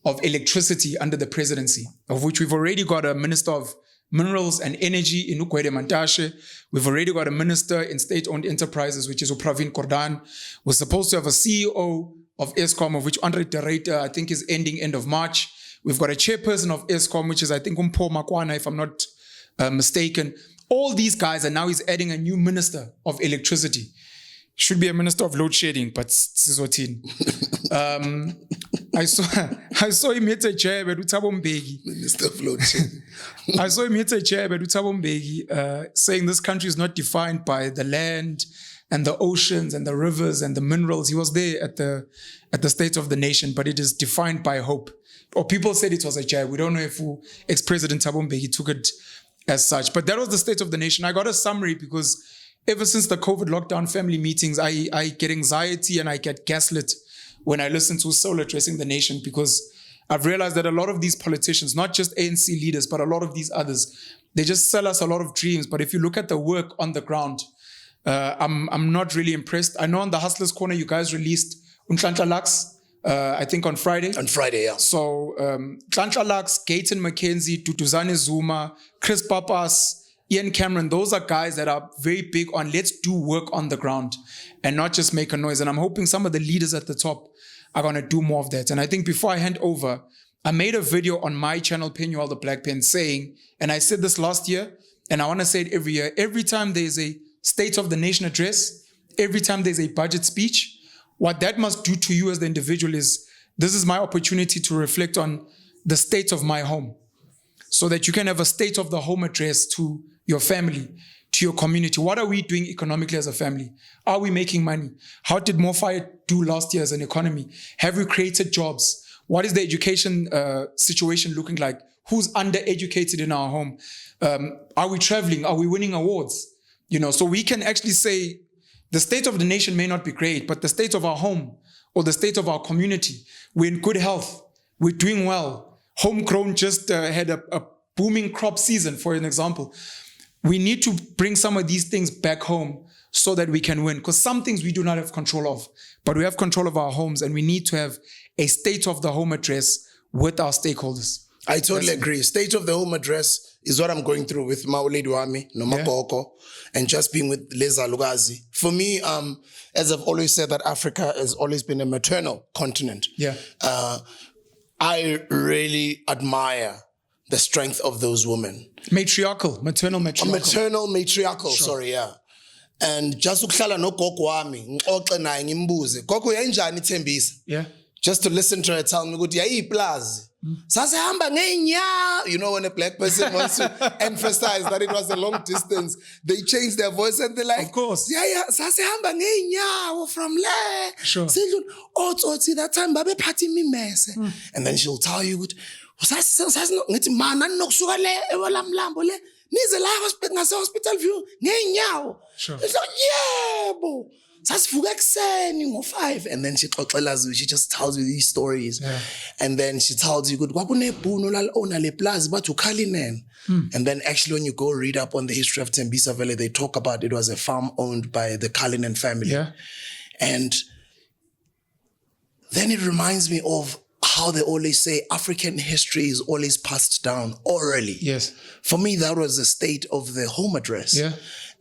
of electricity under the presidency, of which we've already got a minister of minerals and energy in Ukwede Mantashe. We've already got a minister in state-owned enterprises, which is Upravin Kordan. We're supposed to have a CEO of Eskom, of which Andre Derrida, I think, is ending end of March. We've got a chairperson of Eskom, which is, I think, Mpho Makwana, if I'm not mistaken. All these guys, and now he's adding a new minister of electricity. Should be a minister of load shedding, but Sizotin. I saw him hit a chair at Uthabo Mbeki. Minister of load shedding. I saw him hit a chair at Uthabo Mbeki, saying this country is not defined by the land and the oceans and the rivers and the minerals. He was there at the State of the Nation, but it is defined by hope. Or people said it was a jab. We don't know if ex-President Thabo Mbeki took it as such. But that was the State of the Nation. I got a summary because ever since the COVID lockdown family meetings, I get anxiety and I get gaslit when I listen to Cyril addressing the nation, because I've realized that a lot of these politicians, not just ANC leaders, but a lot of these others, they just sell us a lot of dreams. But if you look at the work on the ground, I'm not really impressed. I know on the Hustlers Corner, you guys released Unhlanhla Lux, I think on Friday. On Friday, yeah. So Unhlanhla Lux, Gayton McKenzie, Duduzane Zuma, Chris Papas, Ian Cameron, those are guys that are very big on let's do work on the ground and not just make a noise. And I'm hoping some of the leaders at the top are going to do more of that. And I think before I hand over, I made a video on my channel, Penuel the Black Pen, saying, and I said this last year, and I want to say it every year, every time there's a State of the Nation address, every time there's a budget speech, what that must do to you as the individual is, this is my opportunity to reflect on the state of my home so that you can have a state of the home address to your family, to your community. What are we doing economically as a family? Are we making money? How did MOFAYA do last year as an economy? Have we created jobs? What is the education situation looking like? Who's undereducated in our home? Are we traveling? Are we winning awards? So we can actually say the state of the nation may not be great, but the state of our home or the state of our community, we're in good health. We're doing well. Homegrown just had a booming crop season, for an example. We need to bring some of these things back home so that we can win, because some things we do not have control of, but we have control of our homes, and we need to have a state of the home address with our stakeholders. I totally agree. State of the home address is what I'm going through with Mauledi Wami, Nomcebo, and just being with Leza Lugazi. For me, as I've always said, that Africa has always been a maternal continent. Yeah. I really admire the strength of those women. Maternal matriarchal. Sure. Sorry, yeah. And just ukuhlala nogogo wami, ngixoxe naye ngimbuze, gogo yayinjani ithembisa? Yeah. Just to listen to her tell me ukuthi yayiplazi. Sasehamba ngeenyawo. When a black person wants to emphasize that it was a long distance, they change their voice and they're like, of course. Yeah, sasehamba ngeenyawo from le. Sure. Otsotsi that time babephatha imimese. And then she'll tell you ukuthi ngithi mana ninokusuka le ewalamlambo le nize la hospital view ngeenyawo. Sure. It's like, yebo. Sasivuka ekuseni ngo-5, and then she just tells you these stories. Yeah. And then she tells you, kwakunebhunu lali-owner le plaza bathi uKhalinen. And then actually when you go read up on the history of Tembisa Valley, they talk about it was a farm owned by the Kalinen family. Yeah. And then it reminds me of how they always say African history is always passed down orally. Yes. For me, that was the state of the home address. Yeah.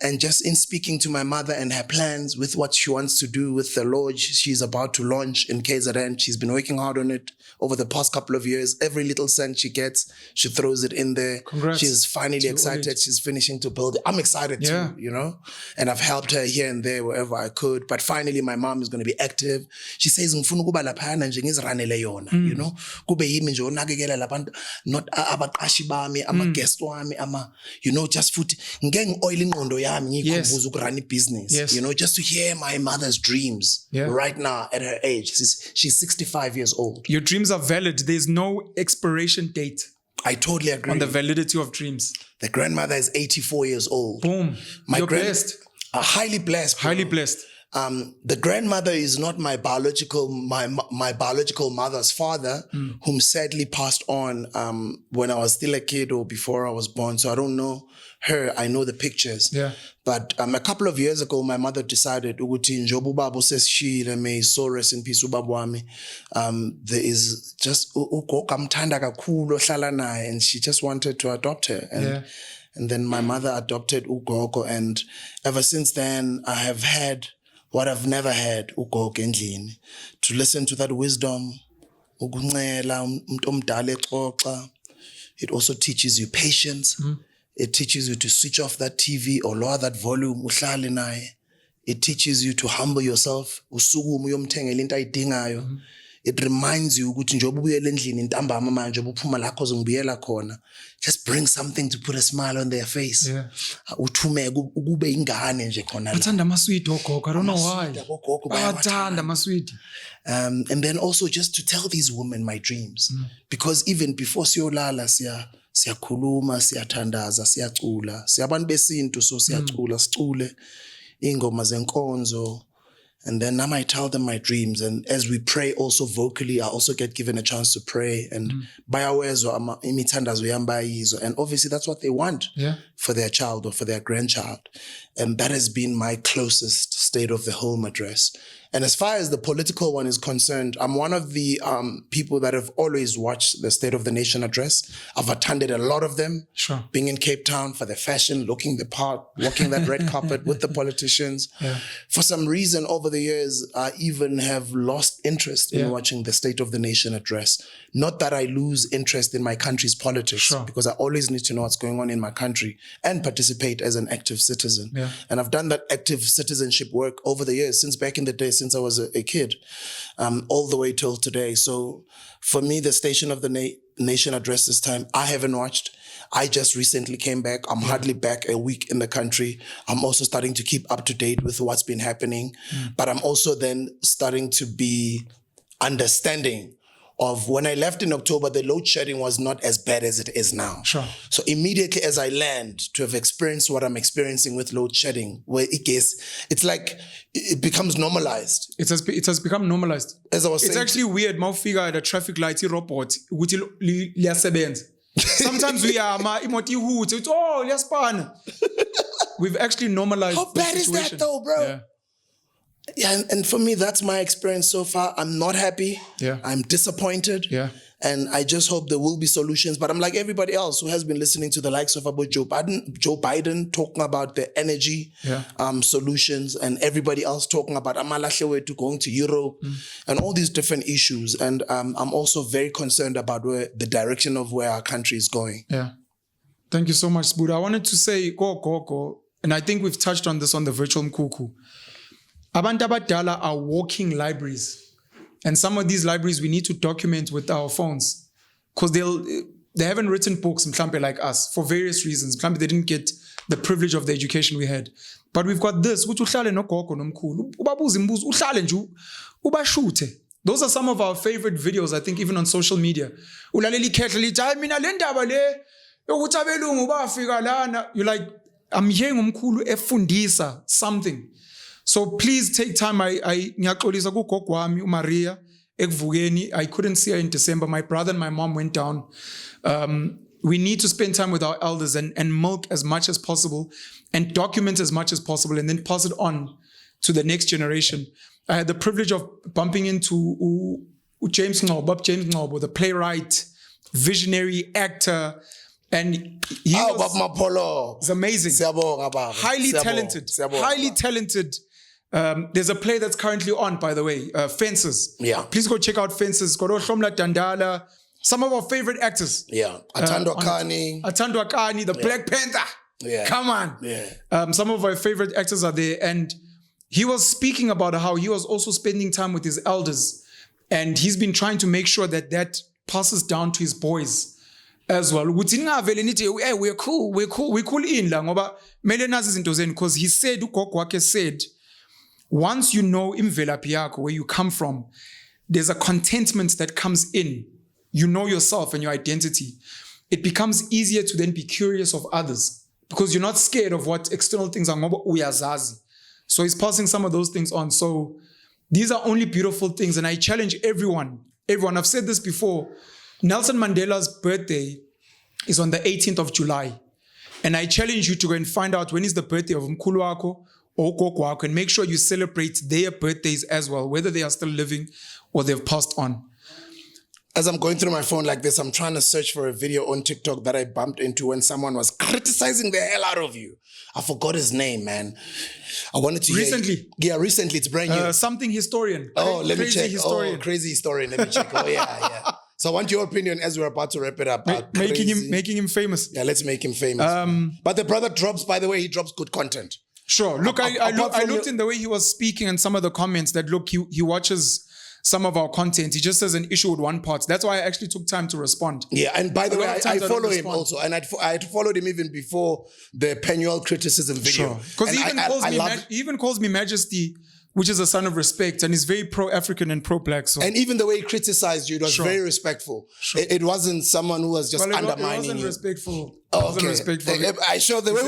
And just in speaking to my mother and her plans with what she wants to do with the lodge she's about to launch in KZN, she's been working hard on it over the past couple of years. Every little cent she gets, she throws it in there. Congrats. She's finally excited. She's finishing to build it. I'm excited too, And I've helped her here and there wherever I could. But finally, my mom is going to be active. She says, ngifuna ukuba laphana nje ngiziranele yona, Kube yimi nje onakekela labantu, not abaqashi bami, ama-guest wami, just futhi ngeke ngi-oil ingqondo yami ngiyikhumbuze ukurun business. Yes. Just to hear my mother's dreams right now at her age. She's 65 years old. Your dreams are valid. There's no expiration date. I totally agree. On the validity of dreams. The grandmother is 84 years old. Boom. You're blessed. Highly blessed. Bro. Highly blessed. The grandmother is not my biological mother's father, whom sadly passed on when I was still a kid or before I was born. So I don't know her. I know the pictures. Yeah. But a couple of years ago, my mother decided, ukuthi njoba ubaba usesishiyile, may his soul rest in peace, ubaba wami. There is just ugogo amthanda kakhulu ohlala naye, and she just wanted to adopt her. And then my mother adopted ugogo, and ever since then, I have had what I've never had, ugogo endlini, to listen to that wisdom, ukuncela umuntu omdala exoxa. It also teaches you patience. It teaches you to switch off that TV or lower that volume, uhlale naye. It teaches you to humble yourself, usukume uyomthengela into ayidingayo. It reminds you ukuthi njoba ubuyela endlini ntambama manje uphuma la cause ngibuyela khona. Just bring something to put a smile on their face. Yeah. Uthumeke ukube ingane nje khona la. Bathanda amaswidi ogogo. I don't know why. Bathanda amaswidi. And then also just to tell these women my dreams. Because even before siyolala siyakhuluma, siyathandaza, siyacula. Siyabantu besintu, so siyacula, sicule ingoma zenkonzo. And then I might tell them my dreams. And as we pray also vocally, I also get given a chance to pray. And bayawezwa imithandazo yami bayizwa. And obviously that's what they want for their child or for their grandchild. And that has been my closest state of the home address. And as far as the political one is concerned, I'm one of the people that have always watched the State of the Nation address. I've attended a lot of them. Sure. Being in Cape Town for the fashion, looking the part, walking that red carpet with the politicians. Yeah. For some reason, over the years, I even have lost interest in watching the State of the Nation address. Not that I lose interest in my country's politics, because I always need to know what's going on in my country and participate as an active citizen. Yeah. And I've done that active citizenship work over the years, since back in the day, since I was a kid, all the way till today. So for me, the Station of the Nation address this time, I haven't watched. I just recently came back. I'm hardly back a week in the country. I'm also starting to keep up to date with what's been happening. But I'm also then starting to be understanding of when I left in October, the load shedding was not as bad as it is now. Sure. So immediately as I land to have experienced what I'm experiencing with load shedding, where it's like it becomes normalized. It has become normalized. As I was saying, it's actually weird. Mawufika at a traffic light, robot, sometimes we are we've actually normalized. How bad is that though, bro? Yeah. Yeah, and for me, that's my experience so far. I'm not happy. Yeah. I'm disappointed. Yeah. And I just hope there will be solutions. But I'm like everybody else who has been listening to the likes of about Joe Biden talking about the energy solutions, and everybody else talking about Amalahle to going to Europe and all these different issues. And I'm also very concerned about the direction of where our country is going. Yeah. Thank you so much, Sbuda. I wanted to say, go. And I think we've touched on this on the virtual Mkhukhu. Abantu abadala are walking libraries. And some of these libraries we need to document with our phones. Because they haven't written books, mhlambe, like us, for various reasons. Mhlambe they didn't get the privilege of the education we had. But we've got this, which uhlale nogogo nomkhulu. Ubabuze imbuzo, uhlale nje, ubashute. Those are some of our favorite videos, I think, even on social media. Ulalela ikhehle lithi, hayi mina le ndaba le yokuthi abelungu bafika lana. You're like, I'm hearing umkhulu efundisa something. So please take time. Ngiyaxolisa kugogo wami uMaria ekuvukeni. I couldn't see her in December. My brother and my mom went down. We need to spend time with our elders and milk as much as possible and document as much as possible and then pass it on to the next generation. I had the privilege of bumping into James Ngcobo, the playwright, visionary actor, and he was amazing. Highly talented. There's a play that's currently on, by the way, Fences. Yeah. Please go check out Fences. Shomla Dandala, some of our favorite actors. Yeah. Atandwa Kani, the Black Panther. Yeah. Come on. Yeah. Some of our favorite actors are there. And he was speaking about how he was also spending time with his elders. And he's been trying to make sure that passes down to his boys as well. Hey, we're cool in la ngoba mele nazi izinto zenu, because he said, ugogo wakhe said, once you know imvelaphi yakho, where you come from, there's a contentment that comes in. You know yourself and your identity. It becomes easier to then be curious of others because you're not scared of what external things are. Ngoba uyazazi. So he's passing some of those things on. So these are only beautiful things. And I challenge everyone. I've said this before. Nelson Mandela's birthday is on the 18th of July. And I challenge you to go and find out when is the birthday of Mkhulu wako or Gogo wako, and make sure you celebrate their birthdays as well, whether they are still living or they've passed on. As I'm going through my phone like this, I'm trying to search for a video on TikTok that I bumped into when someone was criticizing the hell out of you. I forgot his name, man. I wanted to recently. Recently. It's brand new. Something historian. Oh, let me check. Historian. Oh, crazy historian. Let me check. Oh, yeah. So I want your opinion as we're about to wrap it up. Making him famous. Yeah, let's make him famous. But the brother drops, by the way, he drops good content. Sure. Look, I looked in the way he was speaking and some of the comments that, look, he watches some of our content. He just has an issue with one part. That's why I actually took time to respond. Yeah, and by the way, I follow him also. And I had followed him even before the Penuel criticism video. Because he even calls me Majesty, which is a sign of respect, and he's very pro-African and pro-black. So. And even the way he criticized you, it was very respectful. Sure. It wasn't someone who was just undermining you. It wasn't respectful. Oh, okay. I sure the way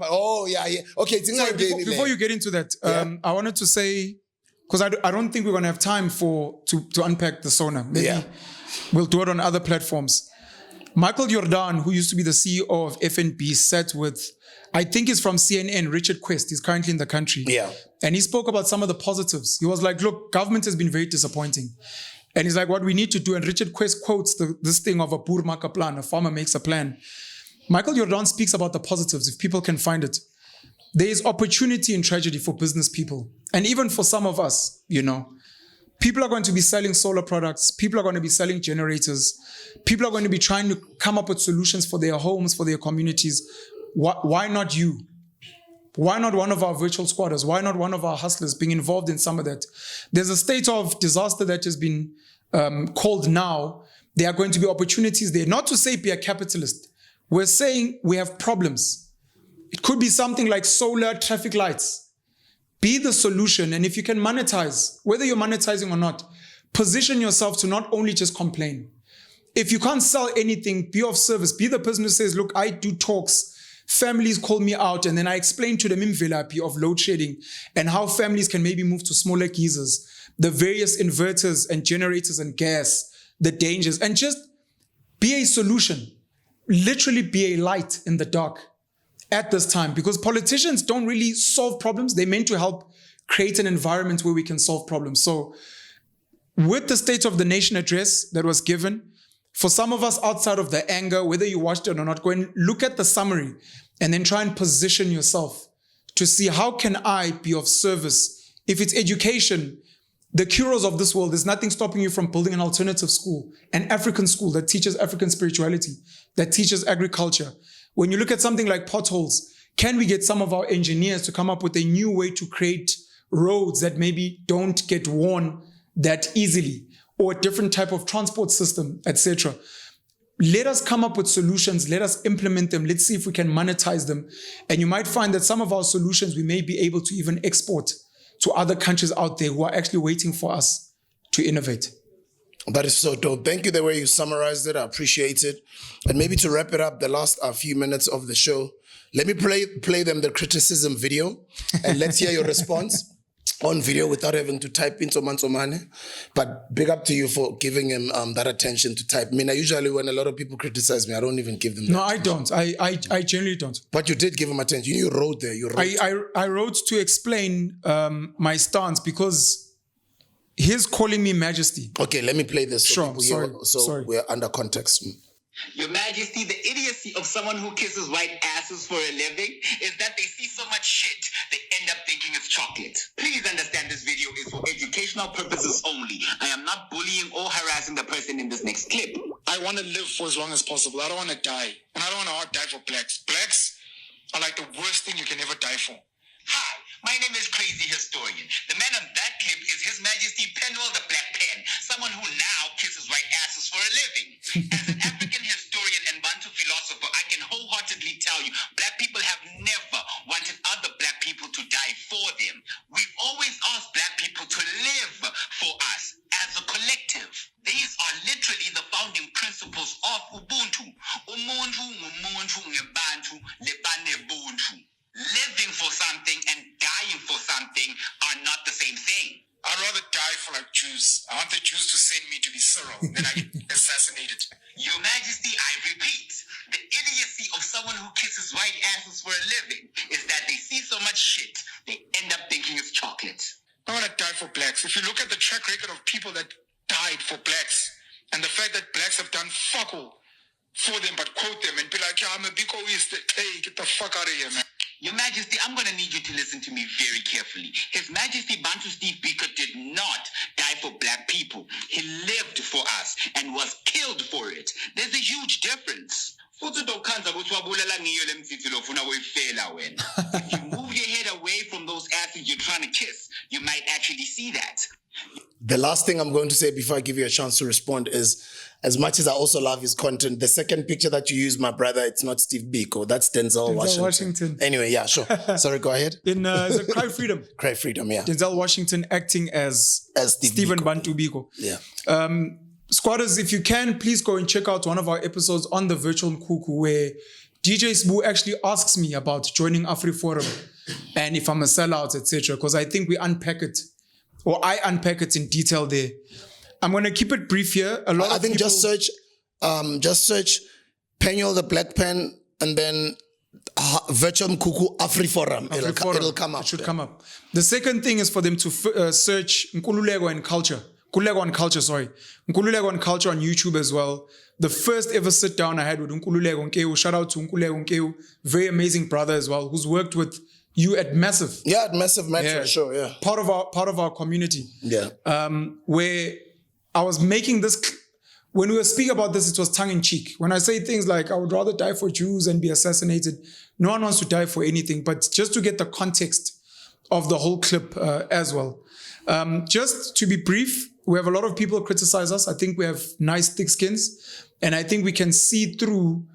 Oh, yeah. Okay. So before you get into that, I wanted to say, because I don't think we're going to have time to unpack the SONA. Maybe we'll do it on other platforms. Michael Jordan, who used to be the CEO of FNB, sat with, I think he's from CNN, Richard Quest. He's currently in the country. Yeah. And he spoke about some of the positives. He was like, look, government has been very disappointing. And he's like, what we need to do, and Richard Quest quotes this thing of a boer maak 'n plan, a farmer makes a plan. Michael Jordan speaks about the positives, if people can find it. There is opportunity in tragedy for business people. And even for some of us, people are going to be selling solar products. People are going to be selling generators. People are going to be trying to come up with solutions for their homes, for their communities. Why not you? Why not one of our virtual squatters? Why not one of our hustlers being involved in some of that? There's a state of disaster that has been called now. There are going to be opportunities there. Not to say be a capitalist. We're saying we have problems. It could be something like solar traffic lights. Be the solution. And if you can monetize, whether you're monetizing or not, position yourself to not only just complain. If you can't sell anything, be of service. Be the person who says, look, I do talks. Families call me out, and then I explain to them imvelaphi of load shedding and how families can maybe move to smaller geysers, the various inverters and generators and gas, the dangers, and just be a solution. Literally be a light in the dark at this time, because politicians don't really solve problems. They're meant to help create an environment where we can solve problems. So with the State of the Nation address that was given, for some of us outside of the anger, whether you watched it or not, go and look at the summary and then try and position yourself to see how can I be of service. If it's education, the Kuros of this world, there's nothing stopping you from building an alternative school, an African school that teaches African spirituality, that teaches agriculture. When you look at something like potholes, can we get some of our engineers to come up with a new way to create roads that maybe don't get worn that easily, or a different type of transport system, etc. Let us come up with solutions. Let us implement them. Let's see if we can monetize them. And you might find that some of our solutions we may be able to even export to other countries out there who are actually waiting for us to innovate. That is so dope. Thank you the way you summarized it. I appreciate it. And maybe to wrap it up, the last few minutes of the show, let me play them the criticism video, and let's hear your response on video without having to type in Somansomane. But big up to you for giving him that attention to type. I mean, usually when a lot of people criticize me, I don't even give them that. No, I don't. I generally don't. But you did give him attention. You wrote there. I wrote to explain my stance, because he's calling me Majesty. Okay, let me play this. So sure, sorry. We're under context. Your Majesty, the idiocy of someone who kisses white asses for a living is that they see so much shit, they end up thinking it's chocolate. Please understand this video is for educational purposes only. I am not bullying or harassing the person in this next clip. I want to live for as long as possible. I don't want to die. And I don't want to die for blacks. Blacks are like the worst thing you can ever die for. Hi, my name is Crazy Historian. The man on that clip is His Majesty Penwell the Black Pen, someone who now kisses white asses for a living. As an African historian and Bantu philosopher, I can wholeheartedly tell you, black people have never wanted other black people to die for them. We've always asked black people to live for us as a collective. These are literally the founding principles of Ubuntu. Umuntu ngumuntu ngebantu lebane buntu. Living for something and dying for something are not the same thing. I'd rather die for like Jews. I want the Jews to send me to be Cyril, then I get assassinated. Your Majesty, I repeat, the idiocy of someone who kisses white asses for a living is that they see so much shit, they end up thinking it's chocolate. I want to die for blacks. If you look at the track record of people that died for blacks, and the fact that blacks have done fuck all for them but quote them and be like, yeah, I'm a Bikoist. Hey, get the fuck out of here, man. Your Majesty, I'm going to need you to listen to me very carefully. His Majesty Bantu Steve Biko did not die for black people. He lived for us and was killed for it. There's a huge difference. If you move your head away from those asses you're trying to kiss, you might actually see that. The last thing I'm going to say before I give you a chance to respond is, as much as I also love his content, the second picture that you use, my brother, it's not Steve Biko, that's Denzel Washington. Anyway, yeah, sure. Sorry, go ahead. In Cry Freedom. Cry Freedom, yeah. Denzel Washington acting as Stephen Bantu Biko. Yeah. Squatters, if you can, please go and check out one of our episodes on the virtual Mkhukhu, where DJ Sbu actually asks me about joining AfriForum and if I'm a sellout, etc. Because I think we unpack it, or I unpack it in detail there. I'm going to keep it brief here. I think just search Penuel the Black Pen, and then Virtual Mkhukhu AfriForum. It'll come up. It should come up. The second thing is for them to search Nkululeko and Culture. Nkululeko and Culture, sorry. Nkululeko and Culture on YouTube as well. The first ever sit down I had with Nkululeko Nkeu. Shout out to Nkululeko Nkeu. Very amazing brother as well, who's worked with you at Massive. Yeah, at Massive Metro, sure, yeah. Part of our community. Yeah. Where I was making this, when we were speaking about this, it was tongue in cheek. When I say things like, I would rather die for Jews and be assassinated, no one wants to die for anything, but just to get the context of the whole clip as well. Just to be brief, we have a lot of people criticize us. I think we have nice thick skins, and I think we can see through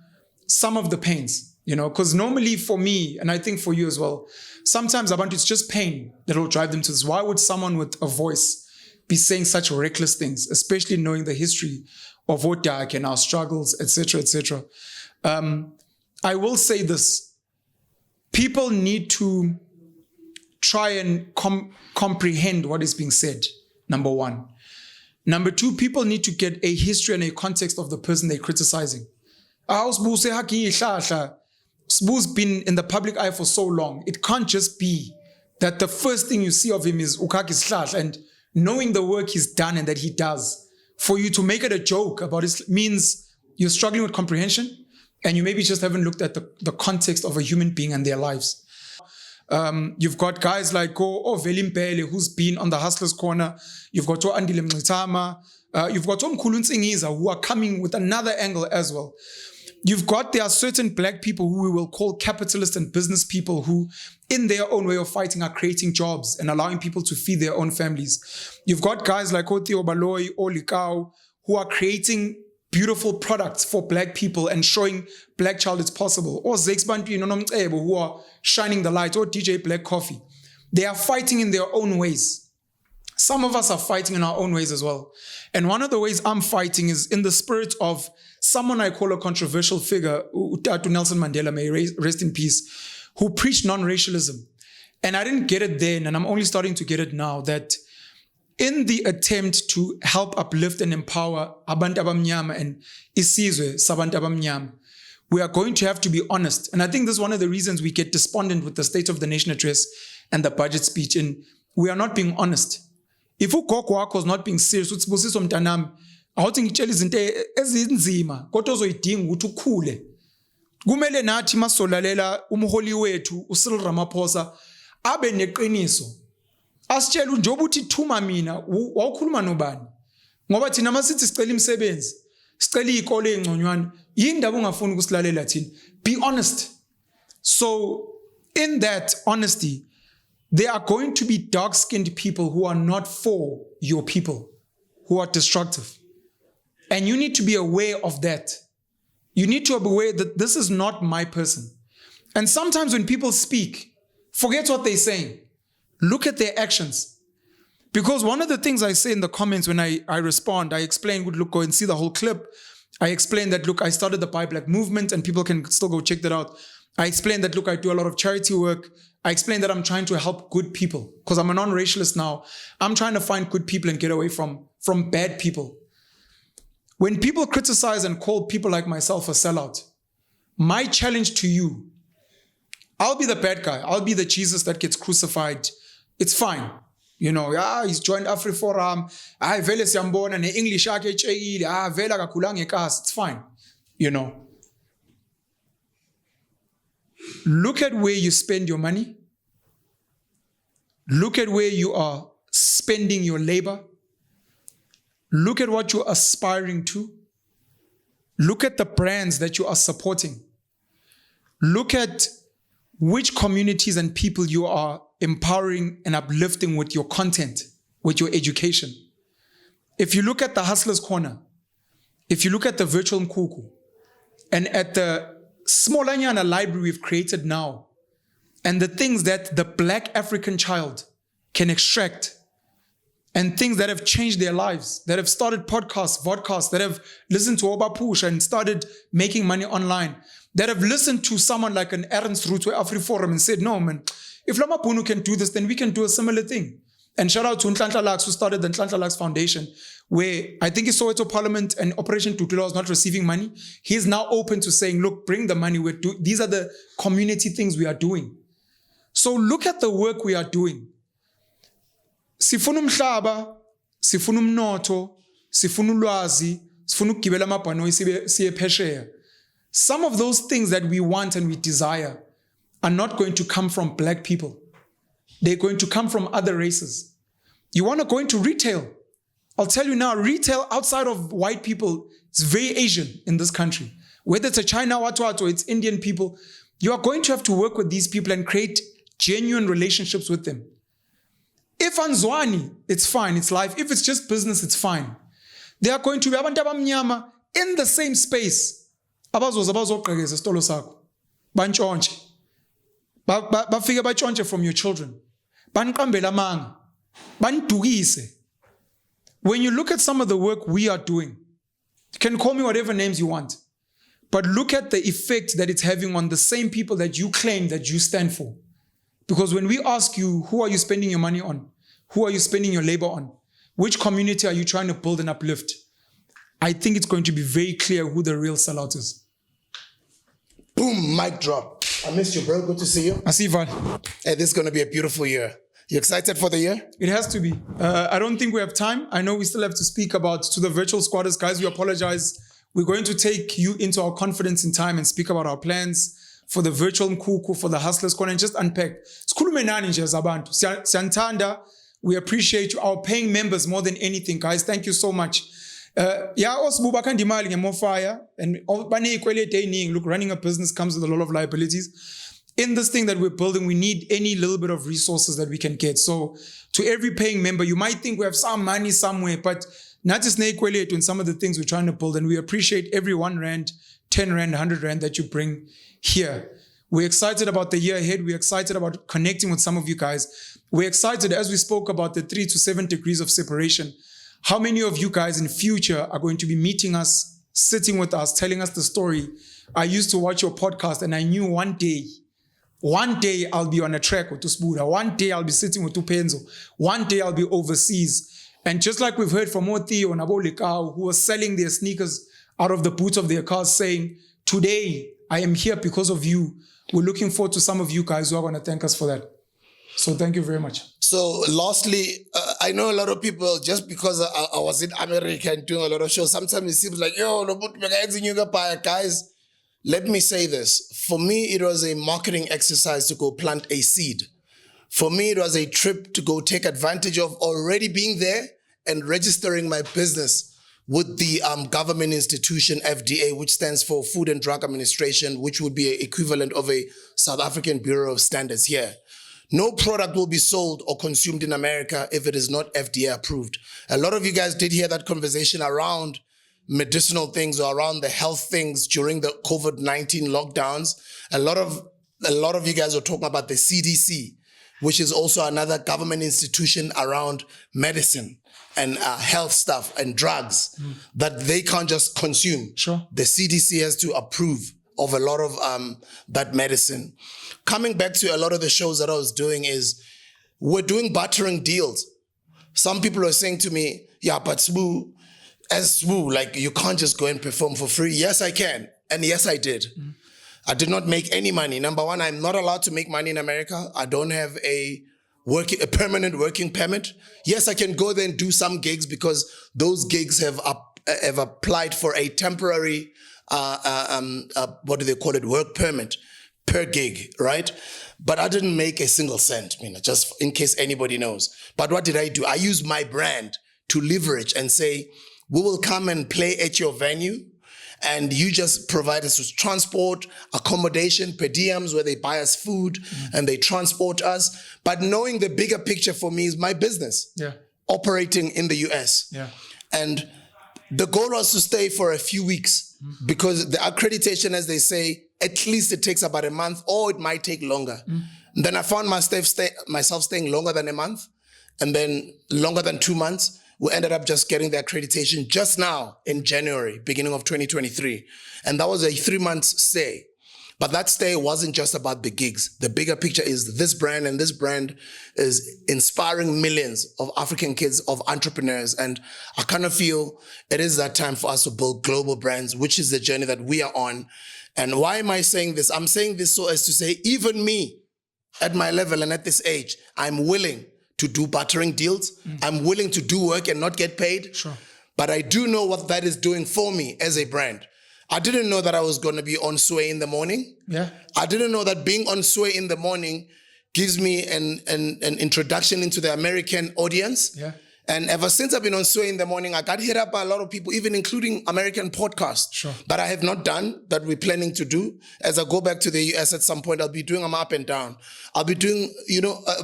some of the pains, because normally for me, and I think for you as well, sometimes it's just pain that will drive them to this. Why would someone with a voice be saying such reckless things, especially knowing the history of Odak and our struggles, etc., etc. I will say this. People need to try and comprehend what is being said, number one. Number two, people need to get a history and a context of the person they're criticizing. Sbu's been in the public eye for so long. It can't just be that the first thing you see of him is Ukakis Hlash, and knowing the work he's done and that he does, for you to make it a joke about it means you're struggling with comprehension and you maybe just haven't looked at the context of a human being and their lives. You've got guys like Velimpele, who's been on the Hustlers Corner. You've got Andile Mngitama. You've got Mkhulu Nsingiza, who are coming with another angle as well. There are certain black people who we will call capitalist and business people who, in their own way of fighting, are creating jobs and allowing people to feed their own families. You've got guys like Otheo Baloyi, Olikau, who are creating beautiful products for black people and showing black child it's possible. Or Zakes, Bantwini, Nomcebo, who are shining the light, or DJ Black Coffee. They are fighting in their own ways. Some of us are fighting in our own ways as well. And one of the ways I'm fighting is in the spirit of someone I call a controversial figure, Utatu Nelson Mandela, may rest in peace, who preached non-racialism. And I didn't get it then, and I'm only starting to get it now, that in the attempt to help uplift and empower abantu abamnyama and isizwe sabantu abamnyama, we are going to have to be honest. And I think this is one of the reasons we get despondent with the State of the Nation address and the budget speech. And we are not being honest. If ugogo wakho is not being serious, utsibusiso mntanami, awuthi ngitshela izinto ezinzima kodwa ozoyidinga ukuthi ukhule. Kumele nathi masolalela umholi wethu uCyril Ramaphosa abe neqiniso. Asitshela njengoba uthi thuma mina wawukhuluma nobani? Ngoba thina masithi sicela imisebenzi, sicela izikole ezingconywana, yindaba ungafuni ukusilalela thina. Be honest. So in that honesty, there are going to be dark-skinned people who are not for your people, who are destructive. And you need to be aware of that. You need to be aware that this is not my person. And sometimes when people speak, forget what they're saying. Look at their actions. Because one of the things I say in the comments when I respond, I explain, look, go and see the whole clip. I explain that, look, I started the Buy Black movement and people can still go check that out. I explain that, look, I do a lot of charity work. I explain that I'm trying to help good people because I'm a non-racialist now. I'm trying to find good people and get away from bad people. When people criticize and call people like myself a sellout, my challenge to you, I'll be the bad guy. I'll be the Jesus that gets crucified. It's fine. He's joined AfriForum. Vele siyambona ne-English yakhe echeyile. Vele akakhulanga Ekasi. It's fine. Look at where you spend your money. Look at where you are spending your labor. Look at what you're aspiring to. Look at the brands that you are supporting. Look at which communities and people you are empowering and uplifting with your content, with your education. If you look at the Hustlers Corner, if you look at the virtual Mkhukhu, and at the smallanyana library we've created now, and the things that the Black African child can extract, and things that have changed their lives, that have started podcasts, vodcasts, that have listened to Oba Push and started making money online, that have listened to someone like an Ernst Ruth or AfriForum and said, no, man, if Lama Bunu can do this, then we can do a similar thing. And shout out to Nhlanhla Lux, who started the Nhlanhla Lux Foundation, where I think he saw it to Parliament and Operation Tutula was not receiving money. He's now open to saying, look, bring the money. These are the community things we are doing. So look at the work we are doing. Sifuna umhlaba, sifuna umnotho, sifuna ulwazi, sifuna ukugibela amabhanoyi siye phesheya. Some of those things that we want and we desire are not going to come from black people. They're going to come from other races. You want to go into retail? I'll tell you now, retail outside of white people is very Asian in this country. Whether it's a China Watu or it's Indian people, you are going to have to work with these people and create genuine relationships with them. If Anzwani, it's fine, it's life. If it's just business, it's fine. They are going to be abantu abamnyama in the same space. Abazoqhekeza isitolo sakho. Bantshontshe. Bafike batshontshe from your children. Baniqambela amanga. Banidukise. When you look at some of the work we are doing, you can call me whatever names you want, but look at the effect that it's having on the same people that you claim that you stand for. Because when we ask you, who are you spending your money on? Who are you spending your labor on? Which community are you trying to build and uplift? I think it's going to be very clear who the real sellout is. Boom, mic drop. I missed you, bro. Good to see you. I see, Val. Hey, this is going to be a beautiful year. You excited for the year? It has to be. I don't think we have time. I know we still have to speak about, to the virtual squatters, guys, we apologize. We're going to take you into our confidence in time and speak about our plans for the virtual Mkhukhu, for the Hustlers Corner, and just unpack. We appreciate you, our paying members more than anything, guys. Thank you so much. MOFAYA, and look, running a business comes with a lot of liabilities. In this thing that we're building, we need any little bit of resources that we can get. So to every paying member, you might think we have some money somewhere, but not just in some of the things we're trying to build. And we appreciate every 1 rand, 10 rand, 100 rand that you bring here. We're excited about the year ahead. We're excited about connecting with some of you guys. We're excited, as we spoke about the 3 to 7 degrees of separation. How many of you guys in future are going to be meeting us, sitting with us, telling us the story? I used to watch your podcast and I knew one day I'll be on a track with Tusbuda. One day I'll be sitting with Tupenzo. One day I'll be overseas. And just like we've heard from Theo and Abolikau, who are selling their sneakers out of the boots of their cars, saying, today I am here because of you. We're looking forward to some of you guys who are going to thank us for that. So thank you very much. So lastly, I know a lot of people, just because I was in America and doing a lot of shows, sometimes it seems like, guys, let me say this. For me, it was a marketing exercise to go plant a seed. For me, it was a trip to go take advantage of already being there and registering my business with the government institution, FDA, which stands for Food and Drug Administration, which would be an equivalent of a South African Bureau of Standards here. No product will be sold or consumed in America if it is not FDA approved. A lot of you guys did hear that conversation around medicinal things or around the health things during the COVID-19 lockdowns. A lot of you guys are talking about the CDC, which is also another government institution around medicine and health stuff and drugs that they can't just consume. Sure. The CDC has to approve of a lot of that medicine. Coming back to a lot of the shows that I was doing is, we're doing bartering deals. Some people are saying to me, yeah, but Smoo, like you can't just go and perform for free. Yes, I can. And yes, I did. I did not make any money. Number one, I'm not allowed to make money in America. I don't have a permanent working permit. Yes, I can go there and do some gigs because those gigs have applied for a temporary, what do they call it, work permit per gig, right? But I didn't make a single cent, just in case anybody knows. But what did I do? I used my brand to leverage and say, we will come and play at your venue, and you just provide us with transport, accommodation, per diems, where they buy us food and they transport us. But knowing the bigger picture for me is my business, operating in the US. Yeah. And the goal was to stay for a few weeks because the accreditation, as they say, at least it takes about a month, or it might take longer. Then I found myself staying longer than a month, and then longer than 2 months. We ended up just getting the accreditation just now in January, beginning of 2023. And that was a 3 month stay. But that stay wasn't just about the gigs. The bigger picture is this brand, and this brand is inspiring millions of African kids, of entrepreneurs. And I kind of feel it is that time for us to build global brands, which is the journey that we are on. And why am I saying this? I'm saying this so as to say, even me, at my level and at this age, I'm willing to do bartering deals. I'm willing to do work and not get paid. Sure. But I do know what that is doing for me as a brand. I didn't know that I was going to be on Sway in the morning. Yeah. I didn't know that being on Sway in the morning gives me an introduction into the American audience. Yeah. And ever since I've been on Sway in the morning, I got hit up by a lot of people, even including American podcasts Sure. that I have not done, that we're planning to do. As I go back to the US at some point, I'll be doing them up and down. I'll be doing,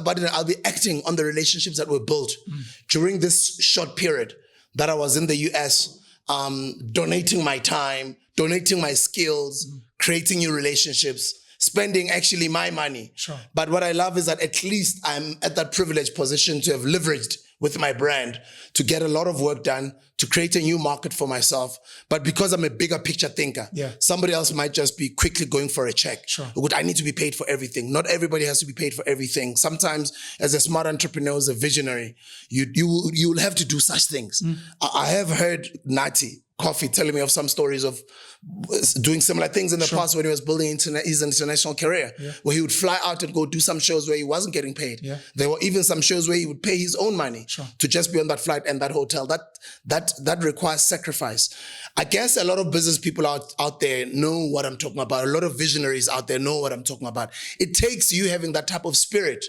but I'll be acting on the relationships that were built during this short period that I was in the US, donating my time, donating my skills, creating new relationships, spending actually my money. Sure. But what I love is that at least I'm at that privileged position to have leveraged with my brand to get a lot of work done, to create a new market for myself. But because I'm a bigger picture thinker, somebody else might just be quickly going for a check. Sure. I need to be paid for everything. Not everybody has to be paid for everything. Sometimes as a smart entrepreneur, as a visionary, you'll have to do such things. I have heard Nati Coffee telling me of some stories of doing similar things in the past when he was building his international career, where he would fly out and go do some shows where he wasn't getting paid. Yeah. There were even some shows where he would pay his own money to just be on that flight and that hotel. That requires sacrifice. I guess a lot of business people out there know what I'm talking about. A lot of visionaries out there know what I'm talking about. It takes you having that type of spirit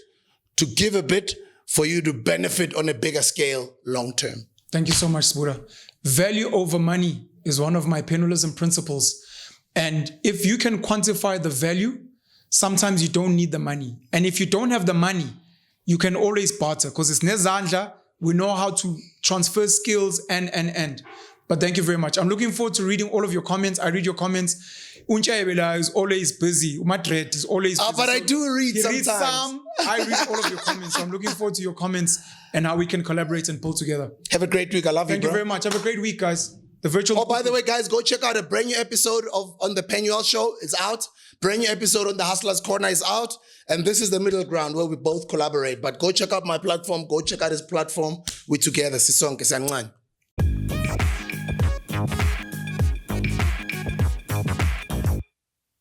to give a bit for you to benefit on a bigger scale long term. Thank you so much, Sbuda. Value over money is one of my penalism principles. And if you can quantify the value, sometimes you don't need the money. And if you don't have the money, you can always barter, because it's nezandla. We know how to transfer skills and. But thank you very much. I'm looking forward to reading all of your comments. I read your comments. Unchaebela is always busy. Umadred is always busy. But I do read sometimes. I read all of your comments. So I'm looking forward to your comments and how we can collaborate and pull together. Have a great week. I love you, bro. Thank you very much. Have a great week, guys. The virtual. Oh, by the way, guys, go check out a brand new episode on the Penuel Show. It's out. Brand new episode on the Hustlers Corner is out. And this is the middle ground where we both collaborate. But go check out my platform. Go check out his platform. We're together. Sisonke, Sanwan.